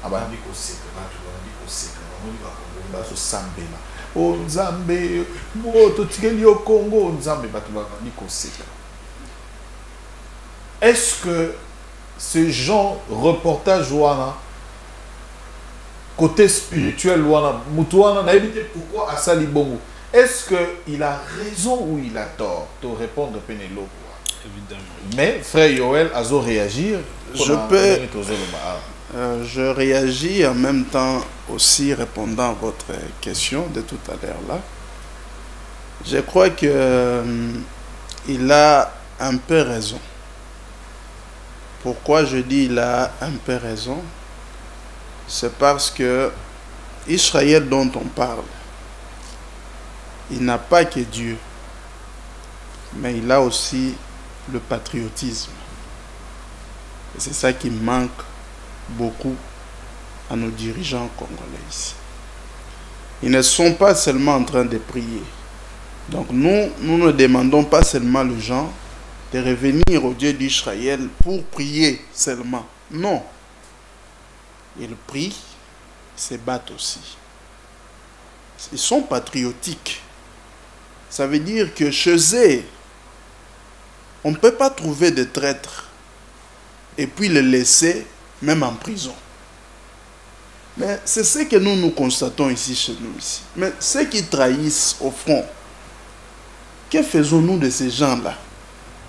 abandi ko seka batu bandi ko seka bamoni ba Kongo bazo sambela o nzambe mo to tikeli au Congo nzambe batu bandi ko seka. Est-ce que ce genre reportage wana côté spirituel wana mutu wana na évité pourquoi asali bongo, est-ce que il a raison ou il a tort? To répondre Pénélope. Évidemment. Mais frère Yoel a réagir.
Je réagis en même temps aussi répondant à votre question de tout à l'heure là. Je crois que il a un peu raison. Pourquoi je dis il a un peu raison? C'est parce que Israël dont on parle, il n'a pas que Dieu. mais il a aussi le patriotisme. Et c'est ça qui manque beaucoup à nos dirigeants congolais ici. Ils ne sont pas seulement en train de prier. Donc nous ne demandons pas seulement aux gens de revenir au Dieu d'Israël pour prier seulement. Non. Ils prient, ils se battent aussi. Ils sont patriotiques. Ça veut dire que chez eux, on ne peut pas trouver de traîtres et puis les laisser même en prison. Mais c'est ce que nous constatons ici chez nous. Ici. Mais ceux qui trahissent au front, que faisons-nous de ces gens-là?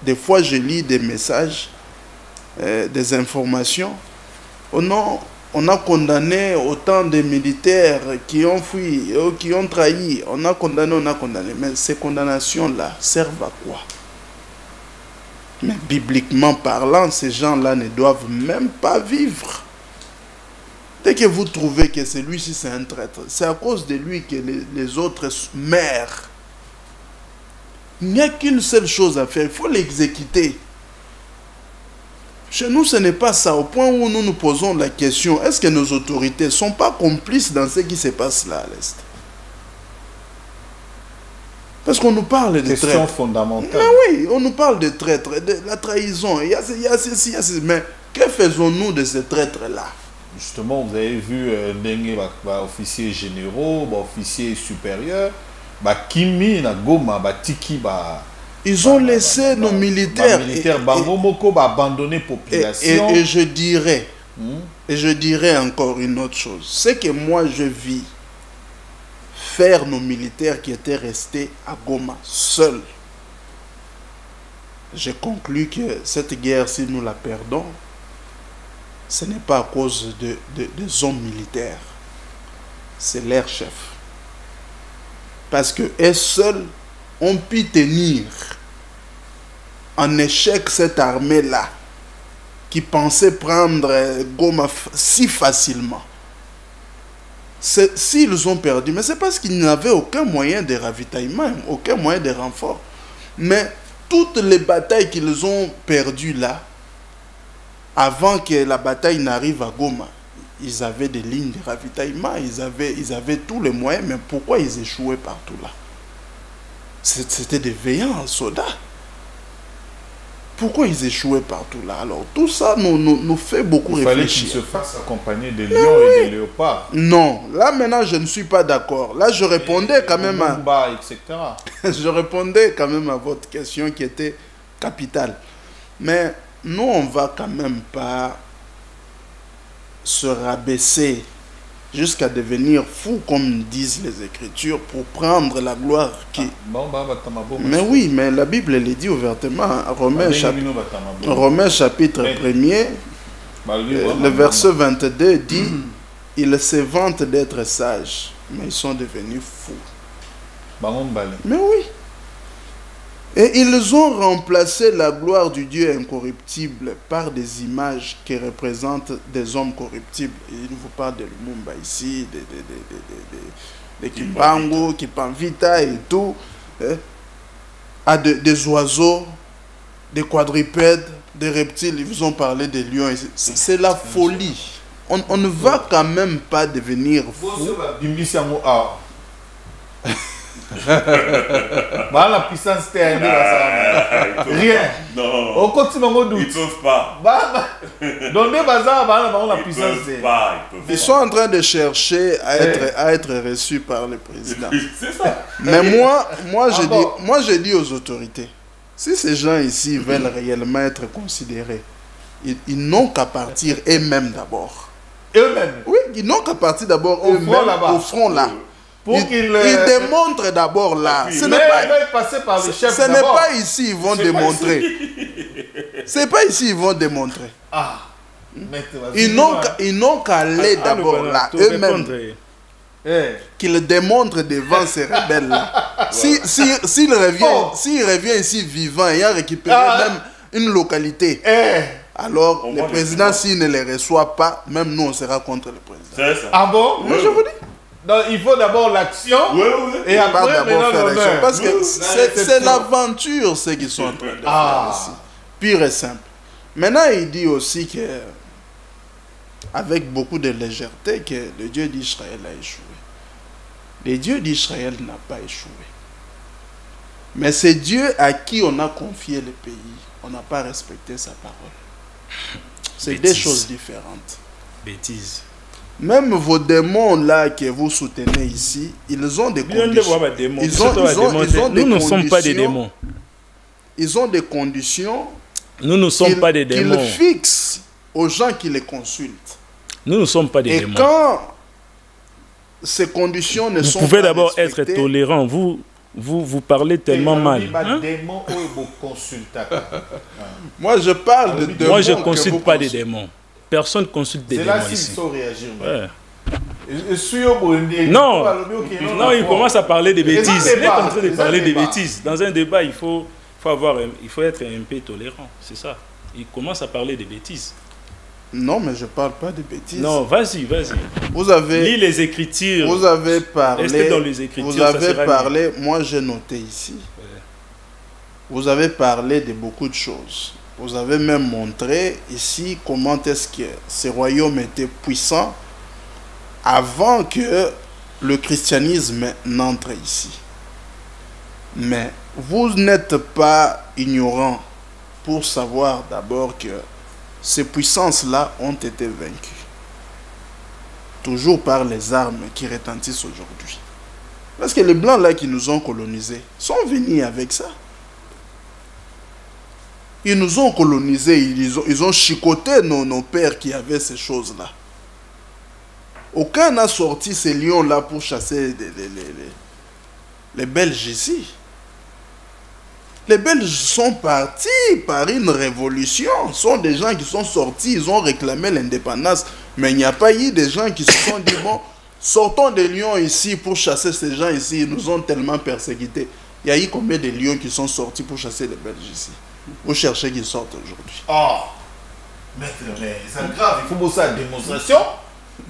Des fois, je lis des messages, des informations. On a condamné autant de militaires qui ont fui, qui ont trahi. On a condamné. Mais ces condamnations-là servent à quoi? Mais bibliquement parlant, ces gens-là ne doivent même pas vivre. Dès que vous trouvez que celui-ci c'est un traître, c'est à cause de lui que les autres meurent. Il n'y a qu'une seule chose à faire, il faut l'exécuter. Chez nous, ce n'est pas ça. Au point où nous nous posons la question, est-ce que nos autorités ne sont pas complices dans ce qui se passe là à l'Est? Parce qu'on nous parle de traître.
Question fondamentale.
Mais oui, on nous parle de traître, de la trahison. Il y a ceci. Mais que faisons-nous de ces traîtres-là?
Justement, vous avez vu des officiers généraux, officiers supérieurs, Kimi na Goma, Tiki,
ils ont laissé nos militaires
abandonner la population.
Et je dirais encore une autre chose. C'est que moi je vis faire nos militaires qui étaient restés à Goma seuls. J'ai conclu que cette guerre, si nous la perdons, ce n'est pas à cause des hommes militaires. C'est leur chef. Parce qu'eux seuls ont pu tenir en échec cette armée-là qui pensait prendre Goma si facilement. S'ils ont perdu, mais c'est parce qu'ils n'avaient aucun moyen de ravitaillement, aucun moyen de renfort. Mais toutes les batailles qu'ils ont perdues là, avant que la bataille n'arrive à Goma, ils avaient des lignes de ravitaillement, ils avaient tous les moyens, mais pourquoi ils échouaient partout là? C'était des veillants soldats. Pourquoi ils échouaient partout là? Alors tout ça nous fait beaucoup réfléchir.
Il fallait qu'ils se fassent accompagner des lions et des léopards.
Non, là maintenant je ne suis pas d'accord. Là je répondais quand même à...
etc.
Je répondais quand même à votre question qui était capitale. Mais nous on va quand même pas se rabaisser jusqu'à devenir fou, comme disent les Écritures, pour prendre la gloire qui... Mais oui, mais la Bible elle dit ouvertement, Romains chapitre 1er, le verset 22 dit, ils se vantent d'être sages, mais ils sont devenus fous. Mais oui. Et ils ont remplacé la gloire du Dieu incorruptible par des images qui représentent des hommes corruptibles. Il vous parle de Lumumba ici, de Kimbangu, Kipanvita et tout. Des oiseaux, des quadrupèdes, des reptiles. Ils vous ont parlé des lions. C'est la folie. On ne va quand même pas devenir fou.
La puissance rien.
Non.
On continue à
Ils ne peuvent pas.
Donc la puissance.
Ils sont en train de chercher à être reçus par le président.
C'est ça.
Mais moi je dis aux autorités, si ces gens ici veulent réellement être considérés, ils n'ont qu'à partir eux-mêmes d'abord.
Eux-mêmes?
Oui, ils n'ont qu'à partir d'abord au front là. Ils démontrent d'abord là. Ce n'est pas ici ils vont démontrer. Ce n'est pas ici ils vont démontrer. Ils n'ont qu'à aller d'abord là, eux-mêmes. Qu'ils démontrent devant ces rebelles là. S'il revient ici vivant et a récupéré même une localité, alors le président, s'il ne les reçoit pas, même nous on sera contre le président.
C'est ça.
Ah bon?
Moi je vous dis.
Donc il faut d'abord l'action et
Pas
après
d'abord
maintenant
faire l'action.
l'honneur.
Parce que c'est
c'est
l'aventure, ce qu'ils sont en train de faire ici. Pure et simple. Maintenant, il dit aussi que, avec beaucoup de légèreté, que le Dieu d'Israël a échoué. Le Dieu d'Israël n'a pas échoué. Mais c'est Dieu à qui on a confié le pays. On n'a pas respecté sa parole. C'est des choses différentes.
Bêtises.
Même vos démons là que vous soutenez ici, ils ont des conditions.
Nous ne sommes pas des démons.
Ils ont des conditions.
Nous ne sommes pas des démons.
Qu'ils fixent aux gens qui les consultent.
Nous ne sommes pas des démons.
Et quand ces conditions ne sont pas respectées...
Vous pouvez d'abord être tolérant. Vous parlez tellement mal. Hein?
Moi, je parle de démons.
Moi, je ne consulte pas des démons. Personne ne consulte des démons ici.
Ouais.
Non, non, il commence à parler de bêtises. Il est en train de parler de bêtises. Dans un débat, il faut être un peu tolérant. C'est ça. Il commence à parler de bêtises.
Non, mais je ne parle pas de bêtises.
Non, vas-y.
Vous avez...
Lis les Écritures.
Vous avez parlé...
Restez dans les Écritures.
Vous avez parlé... Moi, j'ai noté ici. Ouais. Vous avez parlé de beaucoup de choses. Vous avez même montré ici comment est-ce que ce royaume était puissant avant que le christianisme n'entre ici. Mais vous n'êtes pas ignorant pour savoir d'abord que ces puissances-là ont été vaincues. Toujours par les armes qui retentissent aujourd'hui. Parce que les Blancs là qui nous ont colonisés sont venus avec ça. Ils nous ont colonisés, ils ont chicoté nos pères qui avaient ces choses-là. Aucun n'a sorti ces lions-là pour chasser les Belges ici. Les Belges sont partis par une révolution. Ce sont des gens qui sont sortis, ils ont réclamé l'indépendance. Mais il n'y a pas eu des gens qui se sont dit, bon, sortons des lions ici pour chasser ces gens ici. Ils nous ont tellement persécutés. Il y a eu combien de lions qui sont sortis pour chasser les Belges ici? Vous cherchez qu'ils sortent aujourd'hui.
Oh, maître, mais c'est grave, il faut bosser à la démonstration.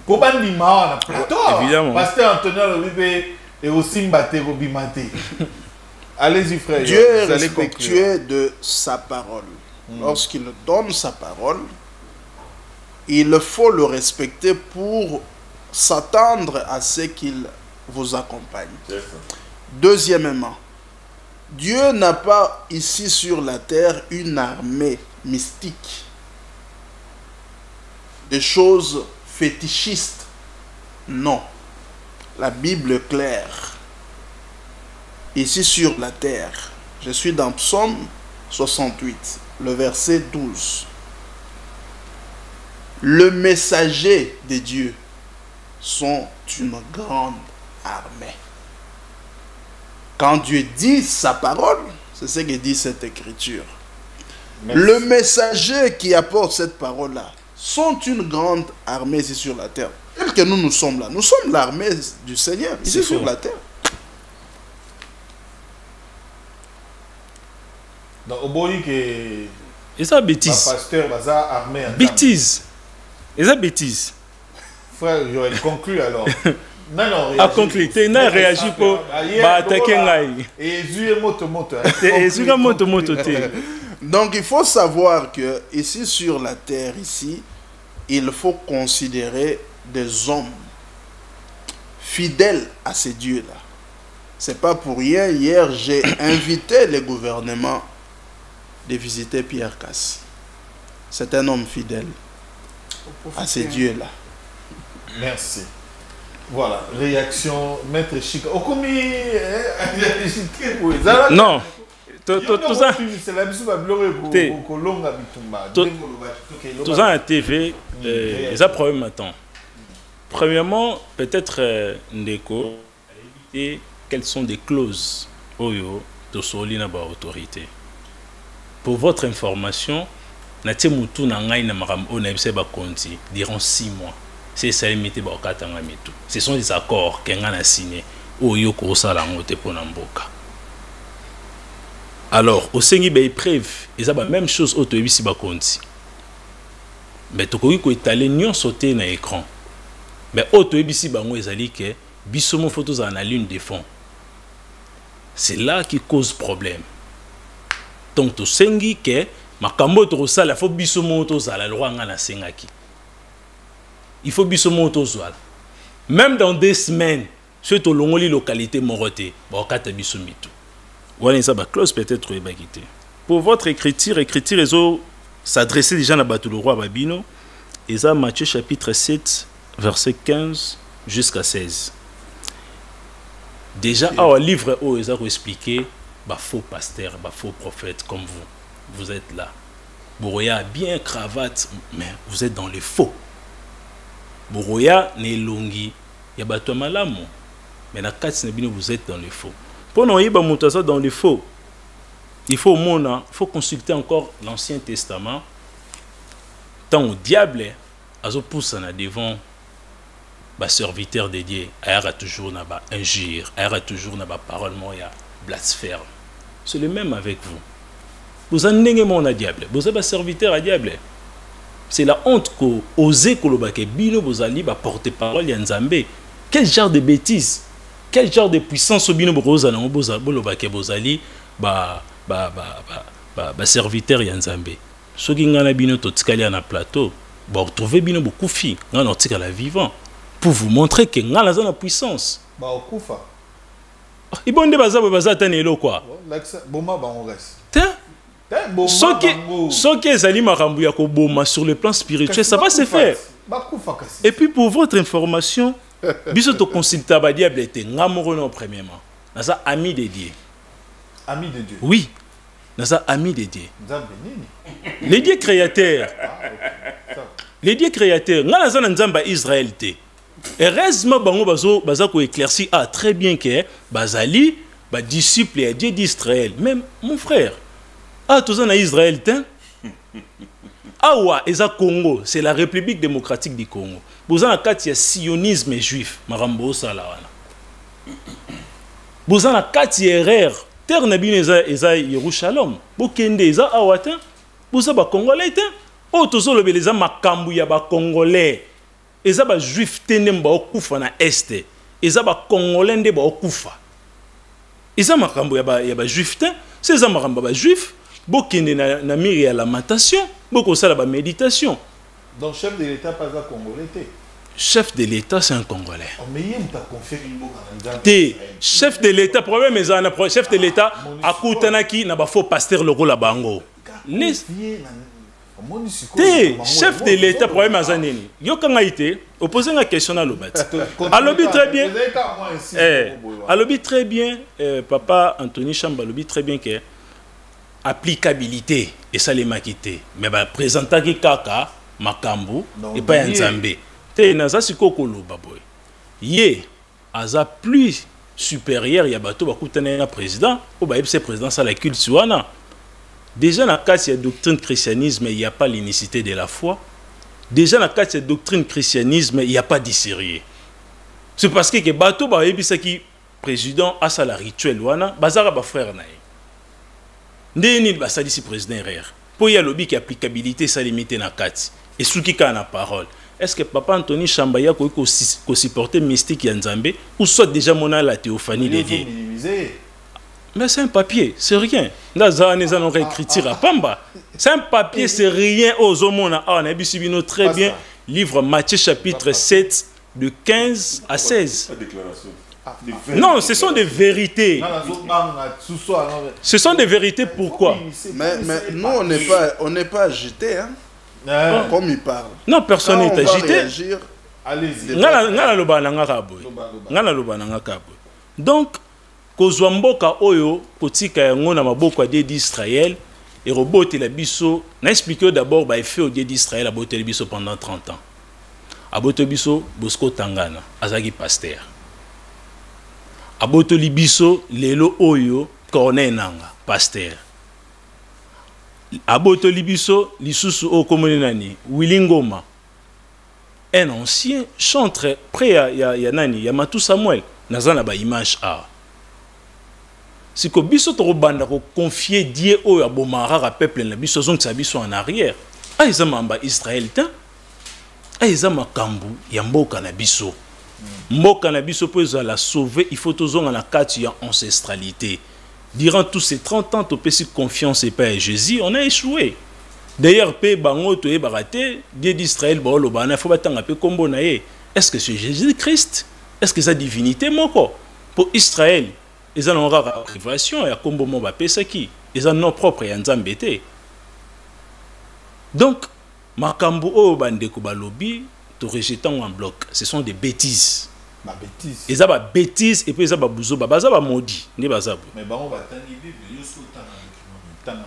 Pour pas dire mal à plateau.
Évidemment.
Pasteur Antonio Lobibe et aussi Mbate Robimate. Allez-y, frère.
Dieu est respectueux de sa parole. Lorsqu'il donne sa parole, il faut le respecter pour s'attendre à ce qu'il vous accompagne. Deuxièmement, Dieu n'a pas ici sur la terre une armée mystique, des choses fétichistes. Non, la Bible est claire. Ici sur la terre, je suis dans Psaume 68, le verset 12. Le messager de Dieu sont une grande armée. Quand Dieu dit sa parole, c'est ce que dit cette écriture. Merci. Le messager qui apporte cette parole-là sont une grande armée ici sur la terre. Et que nous sommes là. Nous sommes l'armée du Seigneur ici sur la terre.
Donc, au bout que...
Et ça, bêtise.
Pasteur Baza armé.
Bêtise. Et ça, bêtise.
Frère, j'aurais conclu alors. Non,
a conclu. Tu n'as réagi pour attaquer Ngaï.
Et Jésus moto.
Donc il faut savoir que ici sur la terre, ici, il faut considérer des hommes fidèles à ces dieux-là. C'est pas pour rien. Hier, j'ai invité le gouvernement de visiter Pierre Casse. C'est un homme fidèle à ces dieux-là.
Merci. Voilà, réaction, maître Chika.
Non. Tout ça à TV, les problèmes maintenant. Premièrement, peut-être Ndeko a évité quelles sont des clauses Oyo de Solina autorité. Pour votre information, Natemutu Nangai Namaram Onebse Bakonti diront 6 mois. C'est ça limité Bakatanga Mitu. Ce sont des accords qu'on a signés Oyo Kosa Langote Ponamboka. Alors, au Sengi Bay Preuve, ils ont la même chose au Toebisi Bakonti. Mais tu peux étaler nion sauter dans l'écran. Mais au Toebisi Bango, ils ont dit que Bissomo photos en la lune des fonds. C'est là qui cause problème. Donc to sengi que makambo to sala faut Bissomo to sala loi ngana sengaki. Il faut Bissomo to sala. Même dans 2 semaines, sur to longoli localité moroté, bon kata Bissomitu. Voilà ça ba clause peut-être ébakité. Pour votre écriture les s'adresser déjà à Batou le roi Babino. Et ça Matthieu chapitre 7 verset 15 jusqu'à 16. Déjà un livre où ils ont expliqué faux pasteur, faux prophète comme vous. Vous êtes là. Boroya bien cravate, mais vous êtes dans les faux. Boroya ne longi, ya bato malamu. Mais na kati vous êtes dans les faux. Pour nous yiba mutaza dans les faux. Il faut consulter encore l'Ancien Testament. Tant au diable azo poussana devant serviteur de Dieu, ayara toujours na ba injure, ayara toujours na ba parole moya blasphème. C'est le même avec vous. Vous en n'engagez mon diable, vous êtes serviteur à diable. C'est la honte que osez kolobake bino vous allez porter parole ya Nzambe. Quel genre de bêtises, quel genre de puissance bino boza na bolobake vous allez serviteur ya Nzambe. Soki ngana bino totikali na plateau, retrouver bino beaucoup fi, ngana otikala vivant. Pour vous montrer que nga la puissance.
Ba okufa.
Ibonde baza tanelo quoi.
Boma ba on reste.
Ce qui est zali makambu ya ko boma sur le plan spirituel, ça va se faire. Et puis pour votre information, biso to consulta ba diable était nga morono premièrement. Nasa ami de Dieu.
Ami de Dieu.
Oui. Nasa ami de Dieu. Les dieux créateurs. Les dieux créateurs, nga nasa na nzamba Israël te. Heureusement, baza ko éclairci très bien que bazali disciple et Dieu d'Israël. Même mon frère, tous en Israël awa eza Congo, c'est la République démocratique du Congo. Bozana kati ya sionisme juif, marambo sala wana. Bozana kati erreur, terre na bino eza Yerushalom. Bokende eza awa te, boza ba Congolais te. O tozo lobeleza makambu ya ba Congolais. Eza ba juif tenem ba okufa na este. Eza ba Congolais nde ba okufa. Eza makambu ya ba juif te, c'est eza makambu ba juif. Bokende na miri ya lamentation, boko sala ba méditation.
Donc chef de l'État pas un Congolais te.
Chef de l'État c'est un Congolais.
Mais il t'a confié une boka na
te chef de l'État problème ezana chef de l'État akutanaki na ba faux pasteur le rôle bango. Les chef de l'État problème azaneni. Yo kanga ité opposer une question à l'obet. Alobi très bien. Alobi très bien papa Anthony Chamba alobi très bien que applicabilité et ça les maquité mais ba présenter ki kaka makambu et pas Nzambe. Te naza sikoko loba boy. Ye aza plus supérieur ya bato bakutana na président ou ba yebse président ça la culte wana. Déjà dans le cas de la doctrine christianisme, il n'y a pas l'unicité de la foi. Déjà dans le cas de la doctrine christianisme, il n'y a pas d'isérieux. C'est parce que bato ba yebisa ki président a ça la rituel wana, bazara ba frère na ye. Ndeni ba sali si président erreur. Pour y a lobby qui applicabilité ça limité na kati. Et souki ka na parole. Est-ce que papa Anthony Chambaya ko supporter mystique ya Nzambe ou soit déjà mona la théophanie de Dieu? Mais c'est un papier, c'est rien. Nous écriture à Pamba. C'est un papier, c'est rien aux hommes. On a vu très bien. Livre Matthieu chapitre 7, de 15 à 16. Non, ce sont des vérités. Ce sont des vérités, pourquoi?
Mais nous, on n'est pas agité, hein? Comme il parle.
Non, personne n'est agité.
Allez-y.
Donc, kozwa mboka oyo kotika yango na maboko ya Dieu d'Israël et robote la biso na expliquer d'abord ba effet au Dieu d'Israël a boté biso pendant 30 ans. A boté biso Bosco Tangana azaki pasteur. A boté biso lelo oyo Corneille Nanga pasteur. A boté biso lisusu o komone nani Willingoma un ancien chantre près ya nani ya Matou Samuel nazana ba image a. Si que biso to banda ko confier Dieu au abomara peuple na biso zonk sa biso en arrière. Aïza mamba Israël ta. Aïza makambu ya mboka na biso. Mboka na biso po ezala sauver, il faut tozonga na kati ya ancestralité. Durant tous ces 30 ans, tu peux si confiance et pas Jésus, on a échoué. D'ailleurs, pe bango to e baraté, Dieu d'Israël ba lo bana faut batanga pe kombo na ye. Est-ce que c'est Jésus-Christ? Est-ce que sa divinité moko pour Israël, ils ont rare révélation et kombo mo ba pesa ki, ils ont nom propre ya Nzambe te. Donc, makambo o bande ko balobi to rejetant en bloc, ce sont des bêtises.
Ma bêtise.
Ils ont des bêtises et puis ils ont des bouzo, baza ba maudit, ne baza.
Mais bah on va tangi Bible, yo so tanga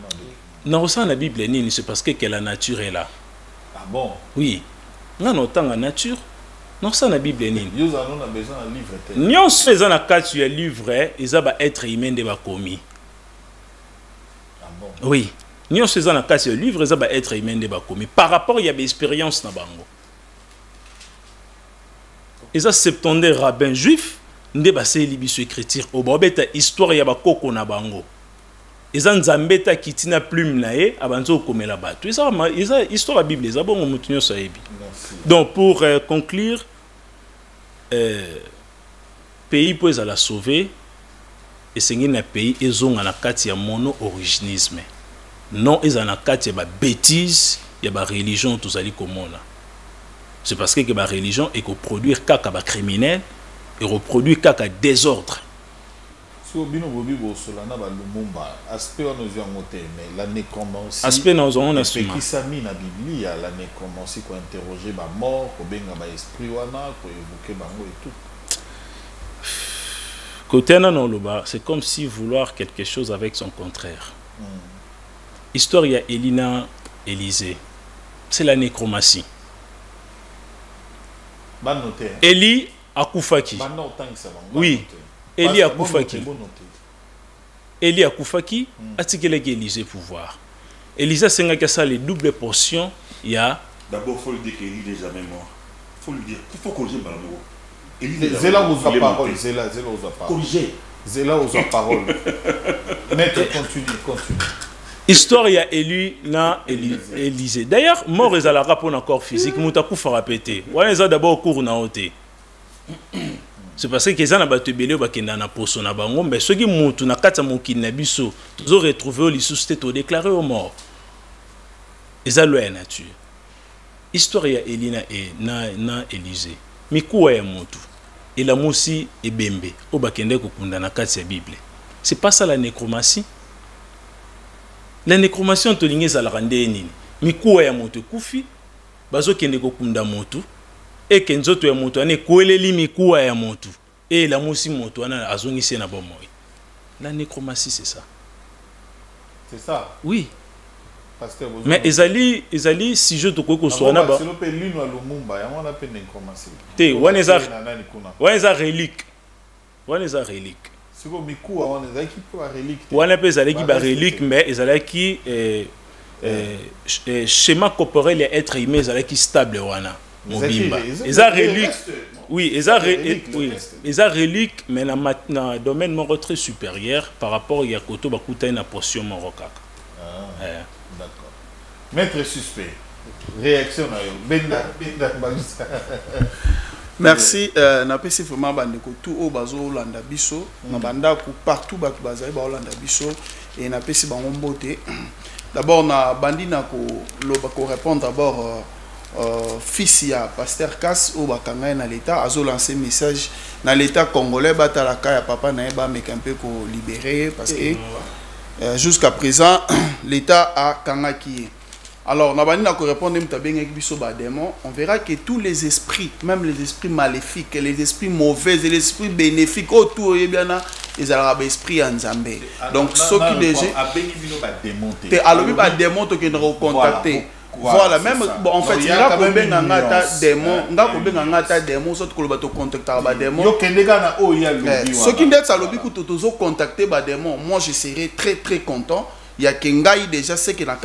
non, ça la Bible ni c'est parce que la nature est là.
Ah bon?
Oui. Non, non, tant la nature. Non, ça la Bible ni.
Yo on a besoin d'un livre.
Nyon ces en a quatre sur livre, ils ont être humain de ba commis.
Ah bon?
Oui. Nyon ces en a quatre sur livre, ils ont être humain de ba commis. Par rapport il y a des expériences na bango. Ils ont 70 rabbins juifs, nde ba se libiso écriture au bobeta histoire ya ba koko na bango. Ils ont Nzambeta kitina plume na ye abanzo komela bato. Ils ont histoire la Bible, ils ont bon mutunyo saebi. Donc pour conclure, pays pour la sauver et c'est un pays ils ont na kati ya mono originisme. Non, ils ont na kati ya ba bêtise, ya ba religion tous ali komona. C'est parce que la religion est que produire caca criminel et reproduire caca désordre.
Si vous avez aspect mais la nécromancie.
Aspect nous on a
qui s'amène na Bible, la nécromancie qu'on interroger ba mort, qu'on benga ba esprit wana, qu'on évoquer bango et tout.
Côté non le bas, c'est comme si vouloir quelque chose avec son contraire. Histoire il y a Elina Élysée. C'est la nécromancie. Eli Akufaki. Oui. Eli Akufaki. Eli Akufaki a tiré l'Élysée pouvoir. Élysée c'est que ça les double portions. Il y a.
D'abord faut le dire qu'Élie n'est jamais mort. Faut le dire. Il faut corriger Balamo.
Zéla aux paroles. Zéla aux paroles.
Corriger.
Zéla aux paroles. Maître continue.
Histoire il y a élu na Élysée. D'ailleurs, mort est à la rapport encore physique, moutakou fera péter. Ouais, ils ont d'abord cours na hoté. C'est parce que qu'ils ont abattu belé ba kenda na poso na bango, mais ceux qui moutou na kata moki na biso, ils ont retrouvé au lissus c'était déclaré aux morts. Ils ont la nature. Histoire il y a Elina et na Élysée. Mikou ya moutou. Et la moussi et bembe au bakende ko kunda na kata Bible. C'est pas ça la nécromancie. La nécromancie on te ligne za la rande nini. Mikuwa ya moto kufi bazo kende ko kunda moto et kenzoto ya moto ane koeleli mikuwa ya moto et la mosi moto ana azongisi na bomoi. La nécromancie c'est ça.
C'est ça.
Oui.
Pasteur
mais ezali si je te ko so na ba.
C'est le pelino Lumumba ya on appelle nécromancie.
Te waneza relique. Waneza relique. On appelle ça qui relique, mais ils allaient qui schéma corporel et être humain, ils allaient qui stable wana. Ils ont relique, oui, ils ont relique, mais dans le domaine mon retrait supérieur par rapport à Koto Bakuta une portion Marocaine.
D'accord. Maître suspect, réaction
merci na pesi vraiment bandeko tout au bazo Hollanda biso na bandako partout bato bazali ba Hollanda biso et na pesi bango mbote d'abord na bandi na ko loba ko répondre d'abord fils ya pasteur Cass au bakanga na l'état azo lancer message na l'état congolais batalaka ya papa na ba meka un peu ko libérer parce que jusqu'à présent l'état a kangaki. Alors, on va répondre on verra que tous les esprits, même les esprits maléfiques, les esprits mauvais et les esprits bénéfiques, autour de ils ont des esprits en Zambé. Donc, ceux qui déjà. Alors, il y a des démons qui nous contacter. Voilà, même en fait, il y a des démons, il y a des démons, ceux qui nous contacter des démons. Ceux qui nous contacter des démons, moi je serais très très content. Il y a Kengai déjà c'est que dans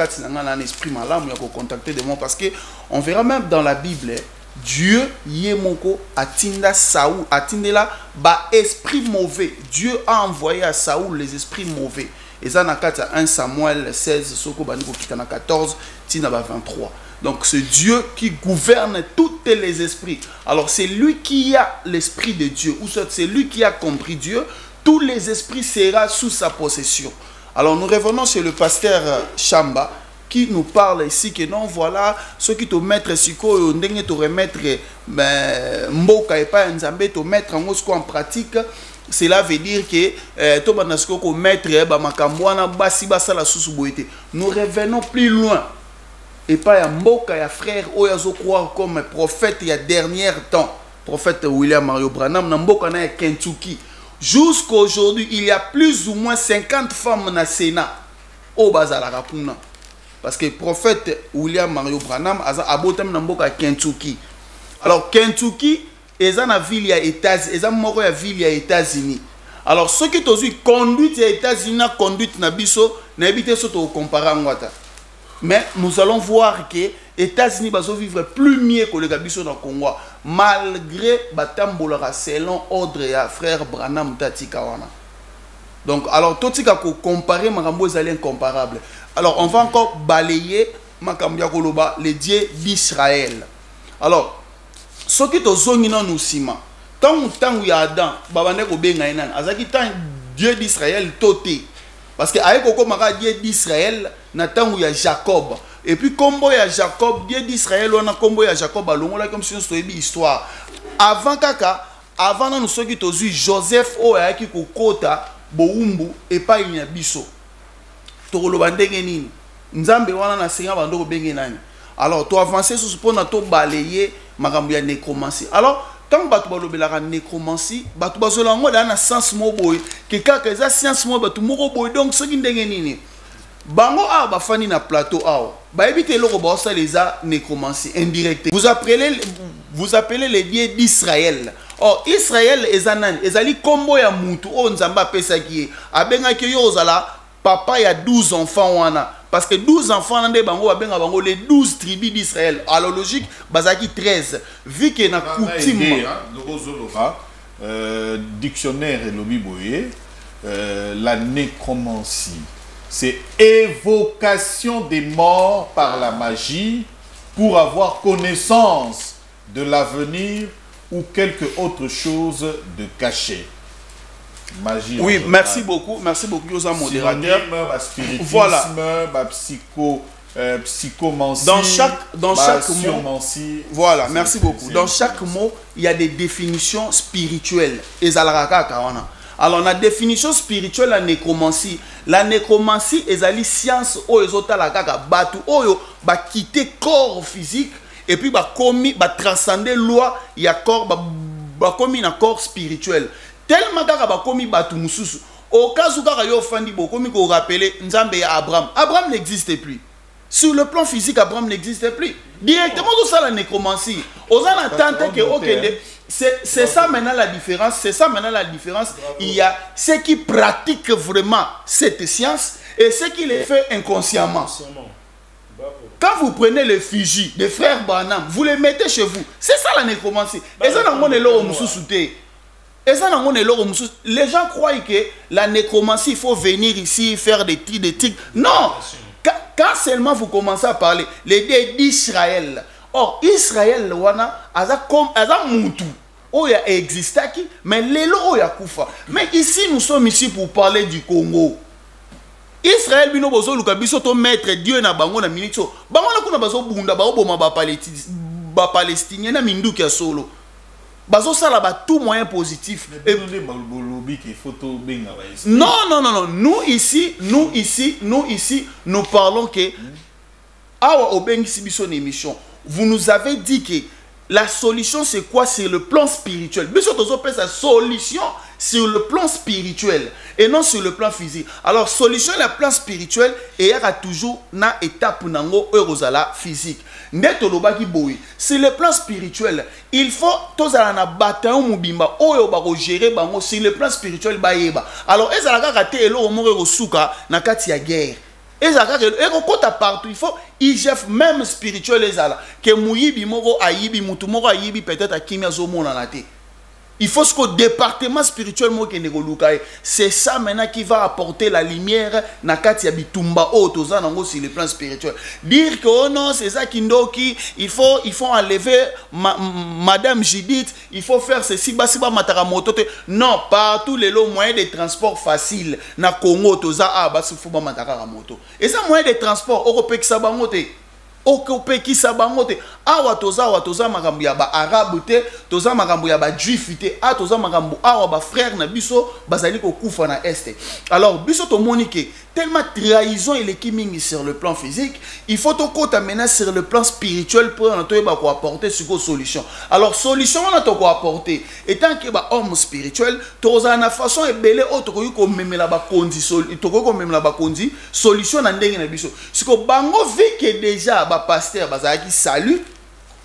un esprit malade il y a contacter des mots parce que on verra même dans la Bible Dieu yemoko atinda Saoul atindela ba esprit mauvais. Dieu a envoyé à Saoul les esprits mauvais. Et ça dans 1 Samuel 16 soko bani ko kitana 14 tina ba 23.
Donc c'est Dieu qui gouverne tous les esprits. Alors c'est lui qui a l'esprit de Dieu, ou soit c'est lui qui a compris Dieu, tous les esprits seront sous sa possession. Alors nous revenons chez le pasteur Chamba, qui nous parle ici que non, voilà, ceux qui te mettent siko, ndenge te remettre mboka et pas nzambe, te mettre en pratique. Cela veut dire que to banasko ko mettre ba makambwana basi basala susu boité. Nous revenons plus loin. Et pas ya mboka ya frère oyazo croire comme prophète il y a dernier temps. Prophète William Mario Branham na mboka na Kentucky. Jusqu'à aujourd'hui, il y a plus ou moins 50 femmes na Sénat au bazala rapuna. Parce que le prophète William Mario Branham a abotem na mboka Kentucky. Alors Kentucky est une ville à États-Unis. Alors ceux qui ont eu conduite aux États-Unis, conduite na biso, na habité soto comparer ngwata. Mais nous allons voir que les États-Unis vont vivre plus mieux que les Gabiso dans le Congo, malgré Batambolara selon ordre à frère Branham Tati Kawana. Donc, alors, tout ce qu'on comparer, Marambo est incomparable. Alors, on va encore balayer Makambia Koloba, les dieux d'Israël. Alors, ce qui est au zone nous sima, tant il y a Adam, Babane Kobengaïnan, Azaki tant Dieu d'Israël toté. Parce que avec Okomara Dieu d'Israël, Nathan où il y a Jacob. Et puis combo il y a Jacob, Dieu d'Israël, on a combo il y a Jacob, alors là comme si on se une histoire. Avant kaka, avant nous ceux qui t'ont eu Joseph o ya ki kokota boumbu et pas il y a biso. Tokolo bandenge nini. Nzambe wana na senga bando ko benge nani. Alors tu avancer sur ce point na to balayer makambo ya nécromancie. Alors tant que tu as une nécromancie, tu as un sens moboy, que quand tu as science moboy, tu as donc ce qui est nini. Bango a bafani na plateau a. Ba éviter le robot ça les a nécromancie indirecte. Vous appelez les dieux d'Israël. Or Israël ezanan, ezali kombo ya mutu o nzamba pesa ki. Abenga ki yo zala papa ya 12 enfants wana. Parce que 12 enfants, les 12 tribus d'Israël. À la logique, Bazaki 13. Vu qu'il y a une coutume.
Dictionnaire et l'obiboye, la nécromancie, c'est évocation des morts par la magie pour avoir connaissance de l'avenir ou quelque autre chose de caché. Magie.
Oui, merci beaucoup, aux modérateurs.
Voilà. Psychomancie.
Dans chaque mot, voilà, merci beaucoup. Dans chaque mot, il y a des définitions spirituelles. Alors, la définition spirituelle, la nécromancie. La nécromancie est la science où les autres batu oyo ba quitter corps physique et puis ba transcender loi, il y a corps ba commis un corps spirituel. Tellement que komi batu mususu au cas où yo fandi bokomi ko rappeler Nzambe ya Abraham. Abraham n'existe plus. Sur le plan physique, Abraham n'existe plus. Directement tout ça la nécromancie. Aux en attente que OK, c'est ça maintenant la différence, Il y a ceux qui pratiquent vraiment cette science et ceux qui les font inconsciemment. Quand vous prenez les Fiji des frères Branham, vous les mettez chez vous. C'est ça la nécromancie. Et ça dans mon élo mususuté. Et ça, les gens croient que la nécromancie, il faut venir ici faire des tics. Non! Quand seulement vous commencez à parler, les dieux d'Israël. Or, Israël, mais mais ici, nous sommes ici pour parler du Congo. Israël, maître Dieu na bango na minito. Bango na kuna bazo bunda ba Palestinien na minduki ya solo. Bazo ça là tout moyen positif. Non. Nous ici, nous parlons que awa obengi sibiso émission. Vous nous avez dit que la solution c'est quoi? C'est le plan spirituel. Mais surtout sa solution sur le plan spirituel et non sur le plan physique. Alors solution le plan spirituel et il y a toujours na étape nango eurozala physique. C'est le plan spirituel. Il faut tous à bataille mubimba oyo ba gérer bango sur le plan spirituel baeba. Alors ezalaka raté elo omore suka na kati ya guerre. Ezalaka eko kota partout, il faut IGF même spirituel ezala que muyibi moko ayibi mutu moko ayibi peut-être akimia zo mona na te. Il faut ce département spirituel c'est ça maintenant qui va apporter la lumière na kati ya bitumba otoza nango sur le plan spirituel. Dire que oh non, c'est ça Kindoki, il faut enlever Madame Judith, il faut faire ceci basiba mataramoto. Non, partout les moyens de transport facile na Congo toza basi fuba mataramoto. Et ça moyen de transport européen qui sabangote. Okope ki sabangote awa toza makambu ya ba arabe te toza makambu ya ba juif te toza makambu awa ba frère na biso bazali ko kufa na este. Alors biso to monique tellement trahison et l'équiming sur le plan physique, il faut to kota maintenant sur le plan spirituel pour na to ba ko apporter sur solution. Alors solution on a to ko apporter étant que ba homme spirituel toza na façon ebele autre ko memela ba kondi to ko memela ba kondi solution na ndenge na biso. Siko bango vi que déjà pasteur bazaki salut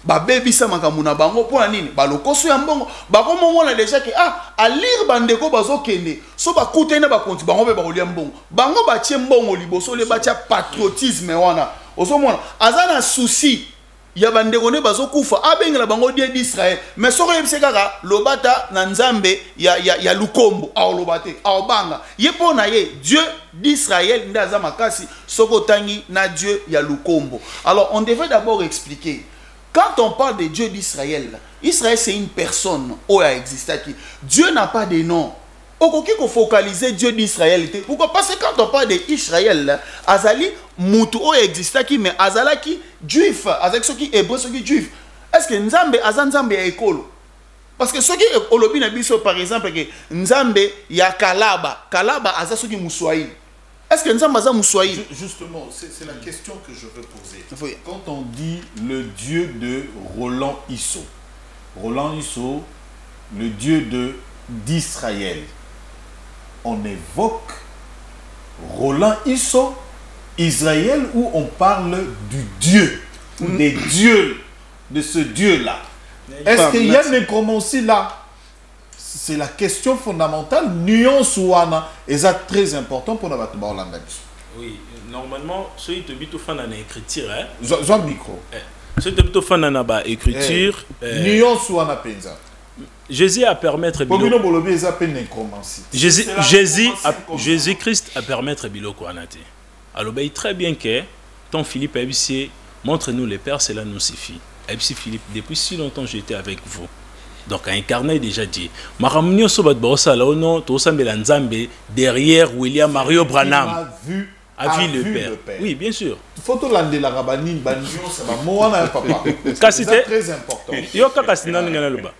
ba bebisa makambo na bango pona nini ba lokoso ya mbongo ba komona déjà que a lire bandeko bazokende so ba kutena ba konti bango be ba kolia mbongo bango ba tie mbongo liboso le ba tia patriotisme wana osomona azana souci ya bandeko ne bazokufa abengela bango die d'Israël mais soko yebise kaka lobata na nzambe ya lukombo a lobate a banga ye pona ye Dieu d'Israël ndaza makasi soko tangi na Dieu ya lukombo. Alors on devait d'abord expliquer quand on parle de Dieu d'Israël, Israël c'est une personne où a existé qui Dieu n'a pas de nom. Okoki ko focaliser Dieu d'Israël. Pourquoi? Parce que quand on parle d'Israël, azali mutu o exista ki mais azala ki juif, avec ceux qui hébreu, ceux qui juif. Est-ce que Nzambe azanzambe ya ekolo? Parce que ceux qui olobi na biso par exemple que Nzambe ya Kalaba aza ceux qui Moussoaï. Est-ce que Nzambe aza Moussoaï?
Justement, c'est la question que je veux poser.
Oui.
Quand on dit le Dieu de Roland Isso, le Dieu d'Israël, on évoque Roland Isso, Israël, ou on parle du Dieu, ou des dieux, de ce Dieu-là. Est-ce qu'il y a une nécromancie là? C'est la question fondamentale, nuance ou ana, et c'est très important pour notre Hollande.
Oui, normalement, ceux qui te bitent au fan en écriture, hein?
Jean micro.
Ceux qui te bitent au fan en écriture.
Nuance ou ana penza.
Jésus a permettre Jésus-Christ a permettre biloko anate. Alors ben très bien que ton Philippe ABC montre-nous les pères, cela nous suffit. ABC Philippe, depuis si longtemps j'étais avec vous. Donc à incarner déjà dit. Maramnio sobat bossa là non to sambela nzambe derrière William Mario Branham. A vu le père. Oui, bien sûr.
Photo lande la rabanine bandion ça va moi papa. C'est très important.
Yo kaka sinana ngana loba.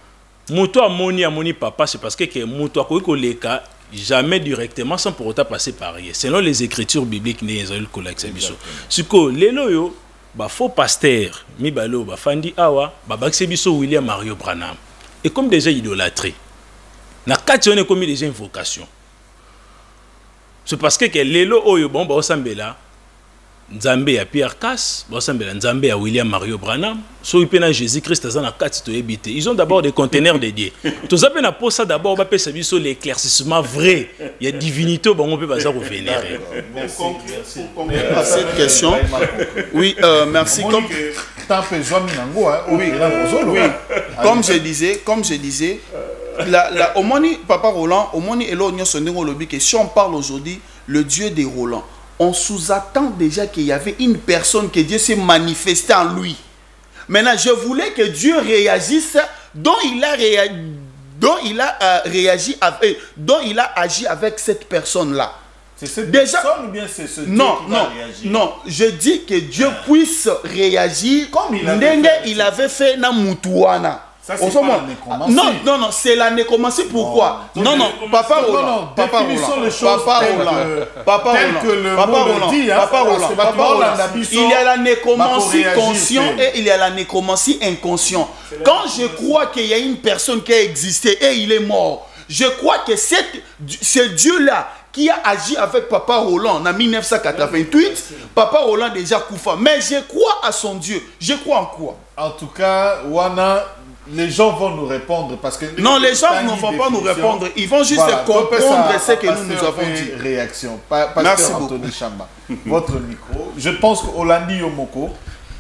Moto amoni papa, c'est parce que moto akoiko leka jamais directement sans pour autant passer par rien. Selon les écritures bibliques né Israël collecte biso. Siko lelo yo ba faux pasteur mi balo ba fandi awa ba bakse biso William Mario Branham. Et comme déjà idolâtré. Na kati on est commis déjà invocation. C'est parce que lelo oyo bon ba osambela Nzambe ya Pierre Cass, Nzambe ya William Mario Branham, so ipena Jésus-Christ azana kati to ebite. Ils ont d'abord des conteneurs dédiés. Tous appels na pour ça d'abord ba pesa biso l'éclaircissement vrai. Il y a divinité bon on peut pas ça vénérer.
À cette question. Oui, merci comme je disais, la omoni papa Roland, omoni elo nyo sondingo lobi que si on parle aujourd'hui le Dieu des Roland, on sous-attend déjà qu'il y avait une personne que Dieu s'est manifesté en lui. Maintenant, je voulais que Dieu réagisse dont il a agi avec cette personne-là.
C'est cette personne ou bien c'est ce Dieu qui va réagir?
Non, je dis que Dieu puisse réagir comme il avait fait na Mutuana.
Ça, c'est pas la nécromancie.
Non, c'est la nécromancie. Pourquoi? Non, Papa Roland. Il y a la nécromancie consciente et il y a la nécromancie inconsciente. Quand je crois qu'il y a une personne qui a existé et il est mort, je crois que ce Dieu-là qui a agi avec Papa Roland en 1988, Papa Roland déjà Koufa. Mais je crois à son Dieu. Je crois en quoi?
En tout cas, Wana, les gens vont nous répondre parce que...
Non, les gens ne vont pas nous répondre. Ils vont juste comprendre ce que nous avons dit.
Réaction.
Merci
beaucoup. Anthony Chamba, votre micro. Je pense qu'Olandi Yomoko,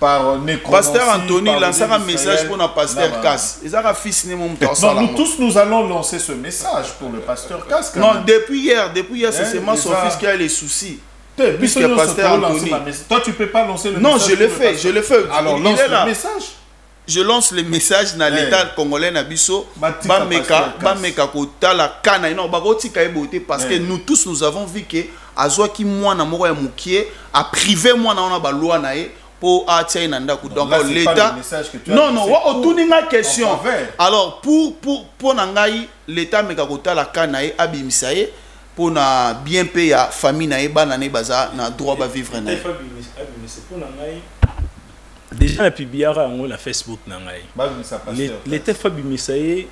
par nécromancie.
Pasteur Anthony
par
lance un
David
message
Israël.
pour le pasteur
Non,
Cass. Ils ont fils né mon
non, nous tous, nous allons lancer ce message pour le pasteur Cass.
Non, depuis hier, c'est
Hein,
seulement son
déjà-
fils qui a les soucis.
Puisque
Puisque pasteur Anthony.
Toi, tu peux pas lancer le
Non,
message.
je le
pour
fais,
pasteur.
je le fais.
Alors,
Il
lance
est là.
le message.
Je lance le message dans l'état congolais na biso
Batika pasteur Cass.
bameka kotala kana ino bakotika ebote parce que nous tous nous avons vu que azwaki mwana moko ya mukie a privé mwana wana balwa na ye pour atia na ndako donc
là, c'est pas
l'état
le message que tu as
non
dit,
non
c'est
wa
pour-
otuninga question
en faveur.
alors pour na ngai l'état meka kotala kana ye abimisa ye pour na bien payer ya famille na ye bana ne baza na droit ba vivre na ye
déjà na publiara yango na Facebook na ngai
Babimisa pasteur Cass.
l'été fabimisa ye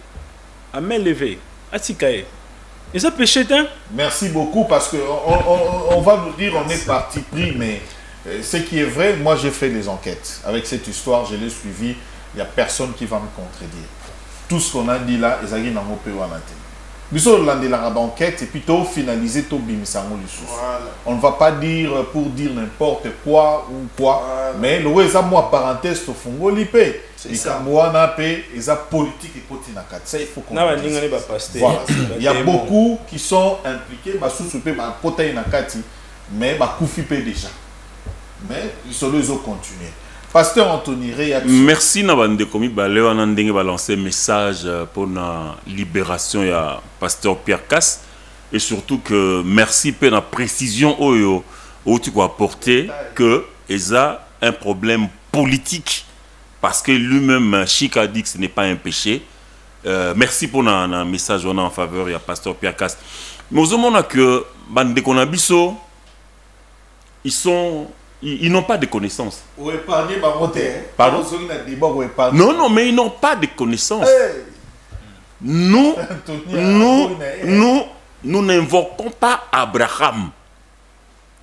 à main levée atika ye eza péché te
Merci beaucoup parce que on va nous dire on est parti pris, mais ce qui est vrai, moi j'ai fait des enquêtes. Avec cette histoire, je l'ai suivi, il n'y a personne qui va me contredire. Tout ce qu'on a dit là, Ezagi n'a pas pu Biso la enquête et puis tout finaliser tout bimisango le sous. On ne va pas dire pour dire n'importe quoi ou quoi, mais le weza moi parenthèse to fungo lipe.
C'est ça.
Moana pe eza politique et poti na kat. Ça il faut qu'on
na
dise.
baninga ne bapaster
Voilà. Il y a beaucoup qui sont impliqués, basusu pe ba pota na kati, mais ba kufi pe déjà. Mais ils ont continué. Pasteur Anthony réaction.
Merci na bande komi balé wana ndenge ba lancer message pour la libération ya pasteur Pierre Cass et surtout que merci pour la précision oyo où tu peux apporter que eza un problème politique parce que lui-même Chic a dit que ce n'est pas un péché. Merci pour un message on a en faveur ya pasteur Pierre Cass. Mais aux hommes que bande konabiso ils n'ont pas de connaissances. Pardon? Non, non, mais ils n'ont pas de connaissances. Nous n'invoquons pas Abraham.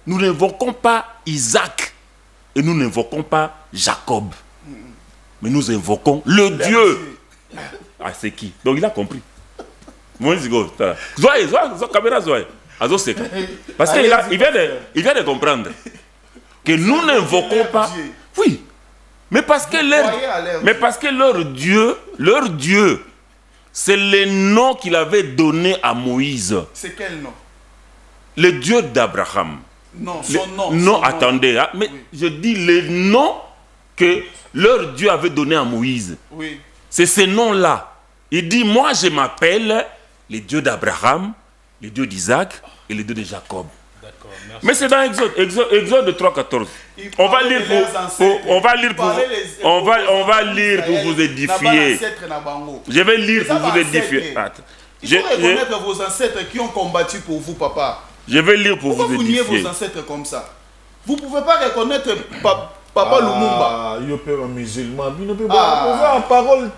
Nous n'invoquons pas Isaac. Et nous n'invoquons pas Jacob. Mais nous invoquons le Dieu. Ah, c'est qui? Donc il a compris. Moi, je dis, Zoé, caméra Zoé. Parce qu'il vient de comprendre que nous n'invoquons pas. Oui. Mais parce que leur Dieu, c'est le nom qu'il avait donné à Moïse.
c'est quel nom
Le Dieu d'Abraham.
non son nom
Non,
son
attendez. Hein, mais
Oui.
je dis le nom que leur Dieu avait donné à Moïse.
oui
C'est ce nom-là. Il dit, moi je m'appelle le Dieu d'Abraham, le Dieu d'Isaac et le Dieu de Jacob. Mais c'est dans Exode 3.14. On va lire pour vous édifier. Je vais lire pour vous édifier. Attends.
Il faut reconnaître vos ancêtres qui ont combattu pour vous, papa.
Je vais lire pour
Pourquoi
vous
vous niez
édifier.
vos ancêtres comme ça? Vous ne pouvez pas reconnaître Papa Lumumba.
Il y a un musulman. Il y a parole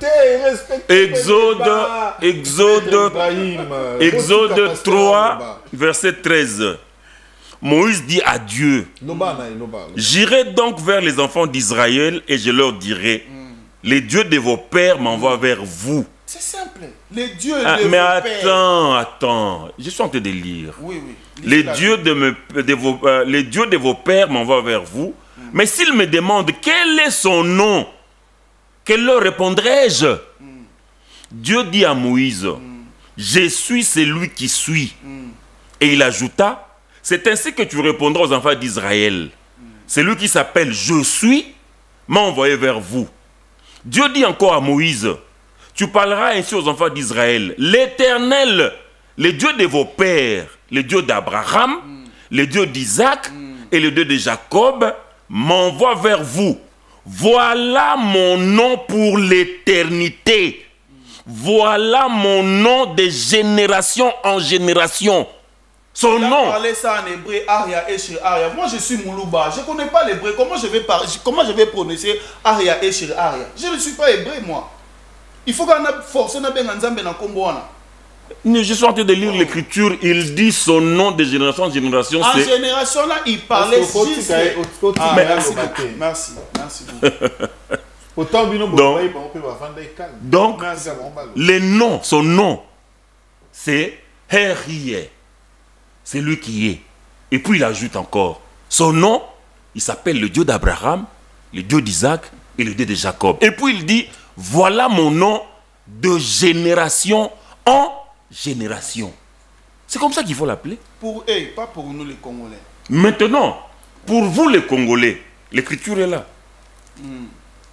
Exode 3, verset 13. Moïse dit à Dieu, j'irai donc vers les enfants d'Israël et je leur dirai, les dieux de vos pères m'envoient vers vous.
C'est simple. Les dieux
Ah,
de
mais
vos pères.
attends, je suis en train de lire.
Oui, oui.
Les dieux de vos pères m'envoient vers vous. Mais s'ils me demandent quel est son nom, que leur répondrai-je? Dieu dit à Moïse, je suis celui qui suis. Et il ajouta, c'est ainsi que tu répondras aux enfants d'Israël. Celui qui s'appelle je suis m'a envoyé vers vous. Dieu dit encore à Moïse, tu parleras ainsi aux enfants d'Israël. L'Éternel, le Dieu de vos pères, le Dieu d'Abraham, le Dieu d'Isaac et le Dieu de Jacob, m'envoie vers vous. Voilà mon nom pour l'éternité. Voilà mon nom de génération en génération. Son
Il a
nom.
parlé ça en hébreu, Aria et Shir Aria. Moi, je suis Moulouba. Je ne connais pas l'hébreu. Comment je vais prononcer Aria et Shir Aria? Je ne suis pas hébreu, moi. Il faut qu'on ait forcé na Nzambe na Komboana.
Je suis en train de lire l'écriture. Il dit son nom de génération en génération.
En
C'est
génération là, il parlait juste. Ah, merci beaucoup. Merci. Merci beaucoup.
donc le nom, son nom, c'est Herie. C'est lui qui est. Et puis il ajoute encore, son nom, il s'appelle le Dieu d'Abraham, le Dieu d'Isaac et le Dieu de Jacob. Et puis il dit, voilà mon nom de génération en génération. C'est comme ça qu'il faut l'appeler.
Pas pour nous les Congolais.
Maintenant, pour vous les Congolais, l'écriture est là.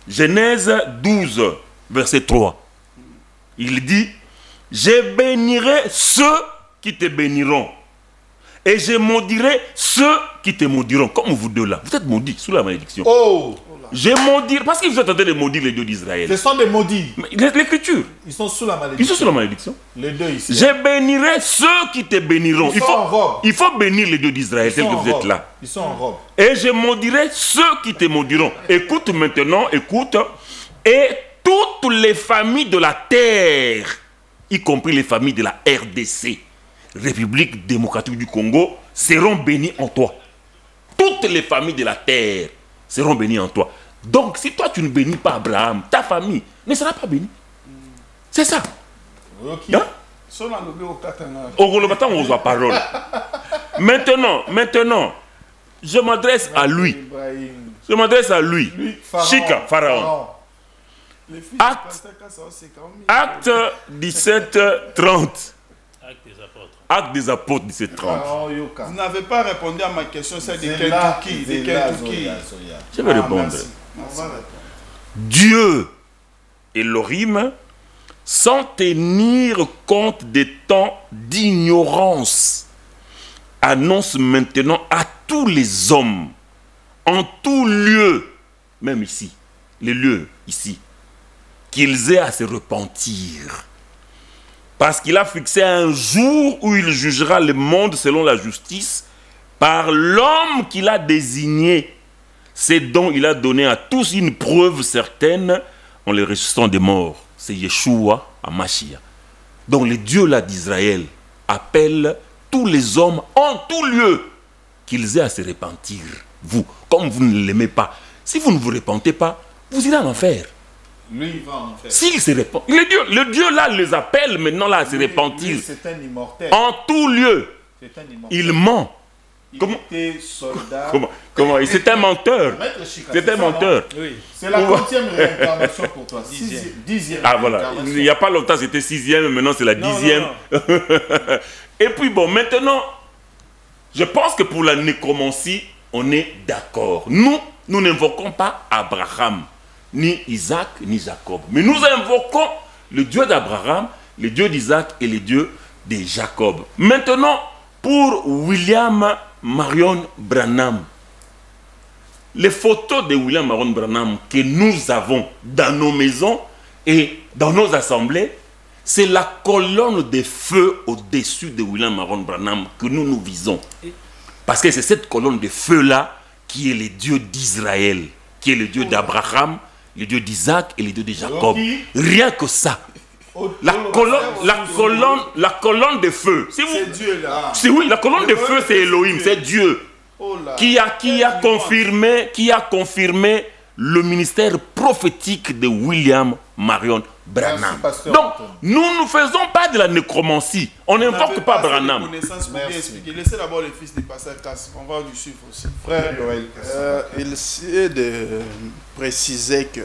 Genèse 12, verset 3. Il dit, je bénirai ceux qui te béniront. Et je maudirai ceux qui te maudiront. Comme vous deux là. Vous êtes maudits sous la malédiction.
Oh!
Je maudirai. Parce que vous êtes en train de maudire les dieux d'Israël.
Ce sont des maudits.
L'écriture.
Ils sont sous la malédiction.
Ils sont sous la malédiction.
Les deux ici.
Je bénirai ceux qui te béniront.
Ils sont en robe.
Il faut bénir les dieux d'Israël tels que vous êtes là.
Ils sont en robe.
Et je maudirai ceux qui te maudiront. Écoute maintenant, écoute. Et toutes les familles de la terre, y compris les familles de la RDC, République démocratique du Congo, seront bénies en toi. Toutes les familles de la terre seront bénies en toi. Donc, si toi tu ne bénis pas Abraham, ta famille ne sera pas bénie. C'est ça.
Okay.
Hein? Parole. Maintenant, je m'adresse à lui. Je m'adresse à lui. Chika, Pharaon. Acte 17, 30. Acte des apôtres 17, 30.
Vous n'avez pas répondu à ma question, c'est de Kentucky.
Je vais répondre. Dieu, Elohim, sans tenir compte des temps d'ignorance, annonce maintenant à tous les hommes, en tout lieu, même ici, les lieux ici, qu'ils aient à se repentir. Parce qu'il a fixé un jour où il jugera le monde selon la justice par l'homme qu'il a désigné. C'est dont il a donné à tous une preuve certaine en les ressuscitant des morts. C'est Yeshua à Mashiach. Donc le Dieu là d'Israël appelle tous les hommes en tout lieu qu'ils aient à se repentir. Vous, comme vous ne l'aimez pas, si vous ne vous repentez pas, vous irez en enfer.
Lui, il va en enfer.
S'il se repent, le Dieu là les appelle maintenant là à se repentir.
C'est un immortel.
En tout lieu,
C'est un immortel.
il ment. Comment?
Était soldat.
Comment? C'est un menteur. C'est un menteur.
Oui. C'est la 10e réincarnation pour toi. 10e.
Ah voilà, il n'y a pas longtemps c'était 6e, maintenant c'est la 10e. Et puis bon, maintenant, je pense que pour la nécromancie, on est d'accord. Nous n'invoquons pas Abraham, ni Isaac, ni Jacob. Mais nous invoquons le Dieu d'Abraham, le Dieu d'Isaac et le Dieu de Jacob. Maintenant, pour William Marion Branham, les photos de William Marion Branham que nous avons dans nos maisons et dans nos assemblées, c'est la colonne de feu au-dessus de William Marion Branham que nous visons. Parce que c'est cette colonne de feu-là qui est le Dieu d'Israël, qui est le Dieu d'Abraham, le Dieu d'Isaac et le Dieu de Jacob. Rien que ça. La colonne de feu.
C'est Dieu là.
Oui, la colonne de feu, c'est Elohim, c'est Dieu. Qui a confirmé le ministère prophétique de William Marion Branham. Donc, nous ne faisons pas de la nécromancie. On n'invoque pas Branham.
Laissez d'abord le fils de Pasteur Casse. On va lui suivre aussi.
Frère, il essaie de préciser que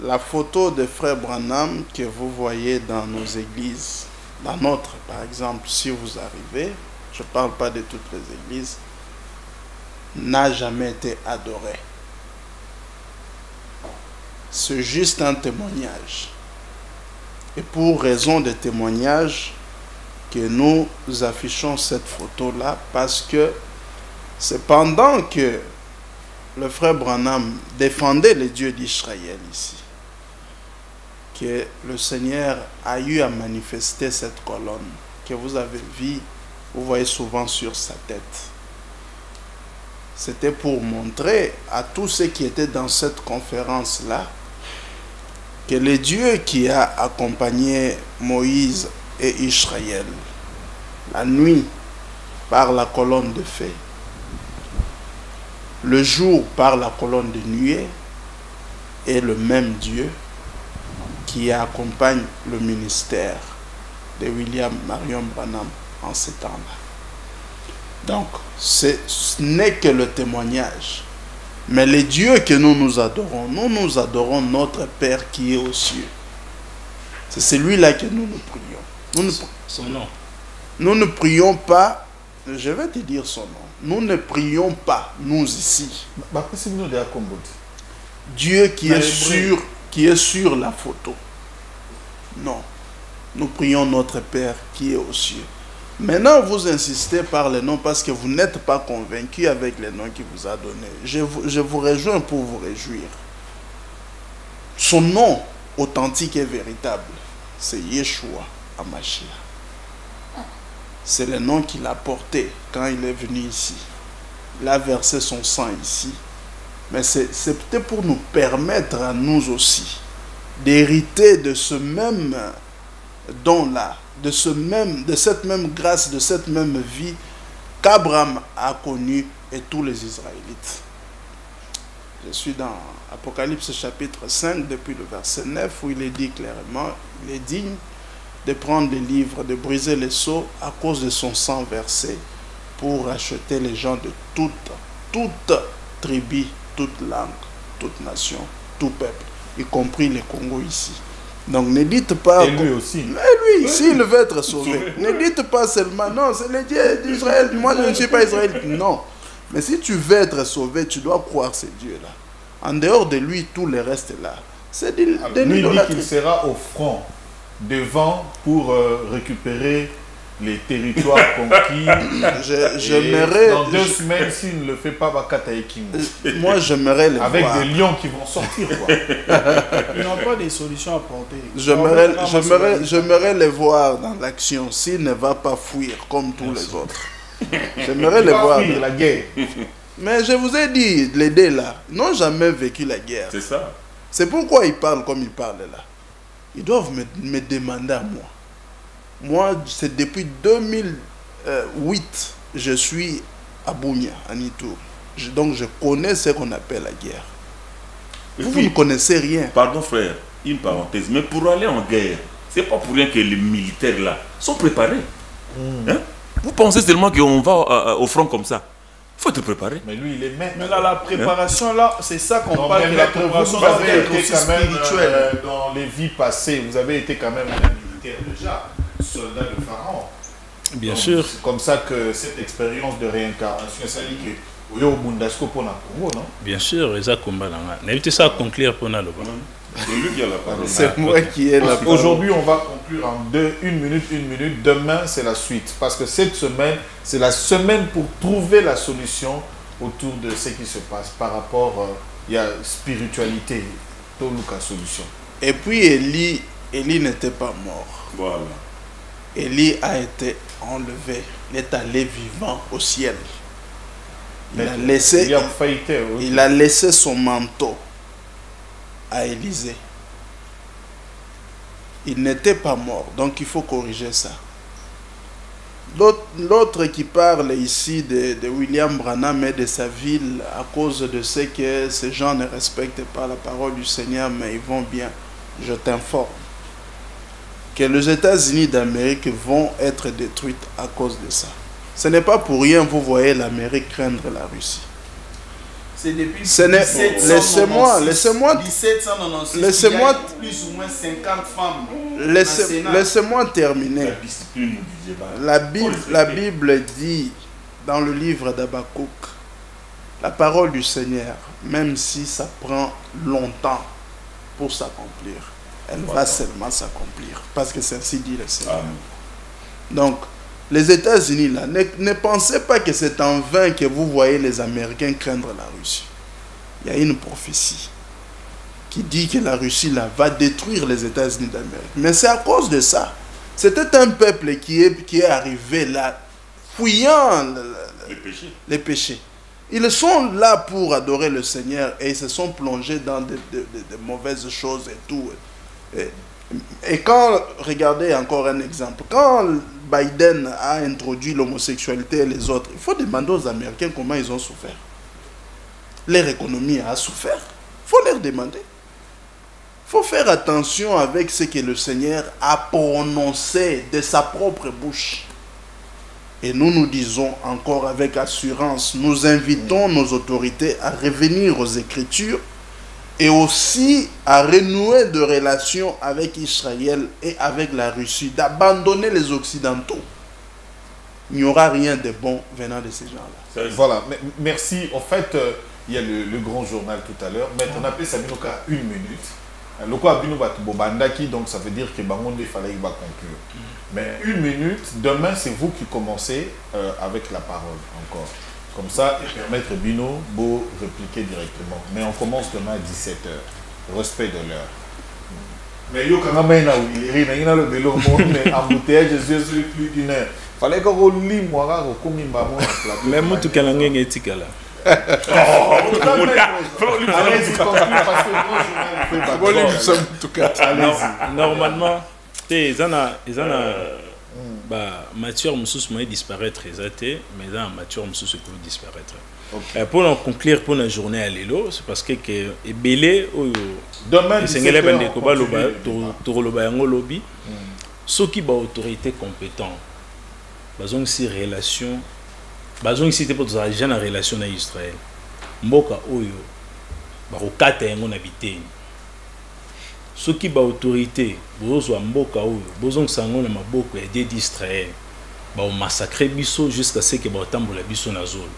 la photo de frère Branham que vous voyez dans nos églises, dans notre par exemple, si vous arrivez, je ne parle pas de toutes les églises, n'a jamais été adorée. C'est juste un témoignage. Et pour raison de témoignage que nous affichons cette photo-là, parce que c'est pendant que le frère Branham défendait les dieux d'Israël ici, que le Seigneur a eu à manifester cette colonne que vous avez vue, vous voyez souvent sur sa tête. C'était pour montrer à tous ceux qui étaient dans cette conférence-là que le Dieu qui a accompagné Moïse et Israël la nuit par la colonne de feu, le jour par la colonne de nuée, est le même Dieu qui accompagne le ministère de William Marion Branham en ces temps-là. Donc, ce n'est que le témoignage. Mais les dieux que nous adorons notre Père qui est aux cieux. C'est celui-là que nous prions.
Son nom.
Nous ne prions pas, je vais te dire son nom. Nous ne prions pas, nous ici. Dieu qui est sur la photo. Non. Nous prions notre Père qui est aux cieux. Maintenant, vous insistez par les noms parce que vous n'êtes pas convaincu avec les noms qu'il vous a donnés. Je vous rejoins pour vous réjouir. Son nom authentique et véritable, c'est Yeshua Hamashiach. C'est le nom qu'il a porté quand il est venu ici. Il a versé son sang ici. Mais c'est peut-être pour nous permettre à nous aussi d'hériter de ce même don-là, de cette même grâce, de cette même vie qu'Abraham a connue et tous les Israélites. Je suis dans Apocalypse chapitre 5, depuis le verset 9, où il est dit clairement, il est digne de prendre les livres, de briser les sceaux à cause de son sang versé pour racheter les gens de toute tribu, toute langue, toute nation, tout peuple, y compris les Congos ici. Donc ne dites pas...
Et lui aussi.
Mais lui, s'il veut être sauvé, ne dites pas seulement, non, c'est le Dieu d'Israël, moi je ne suis pas Israël. Non. Mais si tu veux être sauvé, tu dois croire ces dieux-là. En dehors de lui, tout le reste là. C'est de
lui dit
l'idolâtrie.
qu'il sera au front devant pour récupérer les territoires conquis. Dans 2 semaines, s'il ne le fait pas,
moi j'aimerais les
avec
voir.
Des lions qui vont sortir.
Ils n'ont pas des solutions à apporter.
J'aimerais les voir dans l'action s'il ne va pas fuir comme tous les autres. J'aimerais les voir.
La guerre.
Mais je vous ai dit, les deux là, n'ont jamais vécu la guerre.
C'est ça.
C'est pourquoi ils parlent comme ils parlent là. Ils doivent me demander à moi. Moi, c'est depuis 2008, je suis à Bunia, à Nitour. Donc je connais ce qu'on appelle la guerre. Vous ne connaissez rien.
Pardon frère, une parenthèse. Mais pour aller en guerre, c'est pas pour rien que les militaires là sont préparés. Hein? Vous pensez seulement qu'on va au front comme ça? Il faut être préparé.
Mais lui, il est maître.
Mais là, la préparation, là, c'est ça qu'on parle de la
maître,
préparation
vous avez
être
été
aussi
quand même,
spirituelle.
dans les vies passées, vous avez été quand même un militaire déjà, soldat de Pharaon.
Bien
Donc,
sûr.
c'est comme ça que cette expérience de réincarnation, ça dit que au Mundasco pour la Congo, non?
Bien sûr, et ça combat là. N'évitez ça à conclure pour nous.
C'est lui qui a la parole.
C'est moi qui ai la parole.
Aujourd'hui, on va conclure en 1 minute. Demain, c'est la suite. Parce que cette semaine, c'est la semaine pour trouver la solution autour de ce qui se passe par rapport il y a spiritualité, tout le solution.
Et puis Élie n'était pas mort.
Voilà.
Élie a été enlevé. Il est allé vivant au ciel. Il a laissé son manteau à Élisée. Il n'était pas mort, donc il faut corriger ça. L'autre qui parle ici de William Branham et de sa ville à cause de ce que ces gens ne respectent pas la parole du Seigneur, mais ils vont bien. Je t'informe que les États-Unis d'Amérique vont être détruites à cause de ça. Ce n'est pas pour rien, vous voyez l'Amérique craindre la Russie.
C'est depuis
laissez-moi
1796, il y a plus ou moins 50 femmes.
Laissez-moi terminer. La Bible dit dans le livre d'Habakkuk, la parole du Seigneur, même si ça prend longtemps pour s'accomplir, elle va seulement s'accomplir. Parce que c'est ainsi dit le Seigneur. Amen. Donc, les États-Unis, là, ne pensez pas que c'est en vain que vous voyez les Américains craindre la Russie. Il y a une prophétie qui dit que la Russie là, va détruire les États-Unis d'Amérique. Mais c'est à cause de ça. C'était un peuple qui est arrivé là, fouillant les péchés. Ils sont là pour adorer le Seigneur et ils se sont plongés dans de mauvaises choses et tout. Et quand, regardez encore un exemple, quand Biden a introduit l'homosexualité et les autres, il faut demander aux Américains comment ils ont souffert. Leur économie a souffert. Il faut leur demander. Il faut faire attention avec ce que le Seigneur a prononcé de sa propre bouche. Et nous nous disons encore avec assurance, nous invitons nos autorités à revenir aux Écritures et aussi à renouer de relations avec Israël et avec la Russie, d'abandonner les Occidentaux. Il n'y aura rien de bon venant de ces gens-là.
Voilà, merci. En fait, il y a le grand journal tout à l'heure. Maintenant, on appelle ça une minute. Le quoi donc ça veut dire que Bangonde il fallait conclure. Mais une minute, demain c'est vous qui commencez avec la parole encore. Comme ça, et permettre Bino de répliquer directement. Mais on commence demain à 17h. Respect de l'heure. Mais yo quand même il y a le vélo mais embouteillage je plus d'une heure. Fallait qu'on lit moi comme
mais moi tout calangé etika là. Normalement matière moussous moyen disparaître mais dans matière moussous peut disparaître. Pour en conclure pour la journée à l'élo, c'est parce que belé
demain
c'est ngele bande ko baloba to loba yango lobby ceux qui ba autorité compétent bazong si relation bazong si te pour za jeune relation na Israël mboka oyo ba kokata yango na biteni ceux qui ba autorité bozo mboka oyo bozong sango na maboko ya Dieu d'Israël ba o massacrer biso jusqu'à ce que ba otambola biso na zolo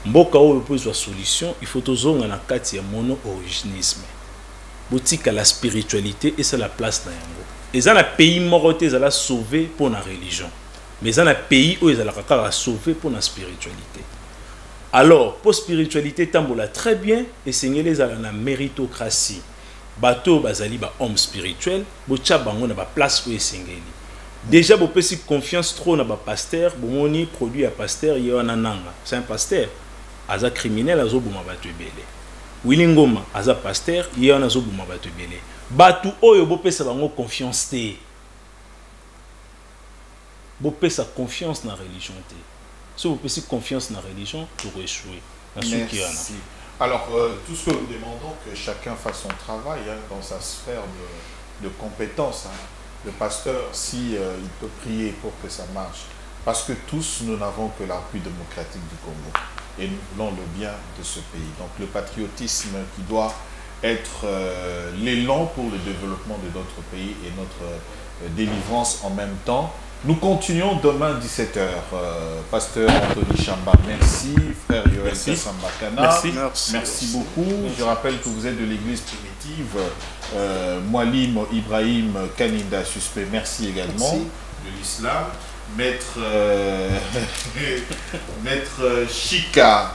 mboka oyo pour une solution il faut tozonga na kati ya mono originisme botika la spiritualité et c'est la place na yango et un pays moroté za la sauver pour la religion mais un pays où ils ont la sauver pour la spiritualité. Alors pour spiritualité tambola très bien et c'est les ala na méritocratie bateau bazali ba homme spirituel bocha bango na ba place où esengeli déjà bo pesi confiance trop na ba pasteur bomoni produit à pasteur yona nanga c'est un pasteur aza criminel azobuma bato ebele Willingoma aza pasteur yona azobuma bato ebele batu oyo bo pesa bango confiance te vous pouvez sa confiance dans la religion. Si vous pouvez confiance dans la religion, vous échouez.
Merci. Alors, tout ce que nous demandons, que chacun fasse son travail dans sa sphère de compétences. Le pasteur, si il peut prier pour que ça marche, parce que tous, nous n'avons que l'appui démocratique du Congo. Et nous voulons le bien de ce pays. Donc, le patriotisme qui doit être l'élan pour le développement de notre pays et notre délivrance en même temps. Nous continuons demain 17h. Pasteur Anthony Chamba, merci. Frère Yoel Kassambakana, merci beaucoup. Je rappelle que vous êtes de l'église primitive. Moualim Ibrahim Kaninda, suspect, merci également. Merci. De l'islam. Maître Chika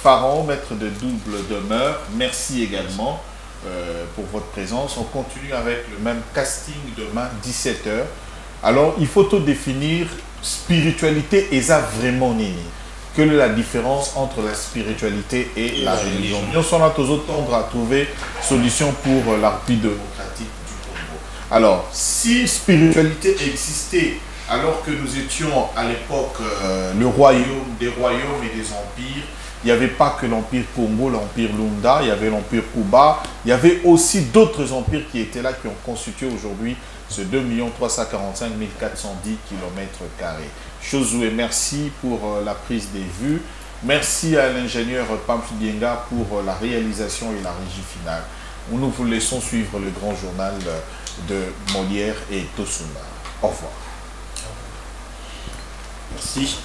Faron, maître de double demeure, merci également pour votre présence. On continue avec le même casting demain 17h. Alors, il faut tout définir spiritualité et ça vraiment nini. Quelle est la différence entre la spiritualité et la religion? Nous sommes là tous autres à trouver solution pour l'appui démocratique du Congo. Alors, si spiritualité existait alors que nous étions à l'époque le royaume des royaumes et des empires, il n'y avait pas que l'empire Congo, l'empire Lunda, il y avait l'empire Kuba, il y avait aussi d'autres empires qui étaient là, qui ont constitué aujourd'hui ce 2 345 410 km². Josué, merci pour la prise des vues. Merci à l'ingénieur Pamphile Dienga pour la réalisation et la régie finale. Nous vous laissons suivre le grand journal de Molière et Tosuma. Au revoir.
Merci.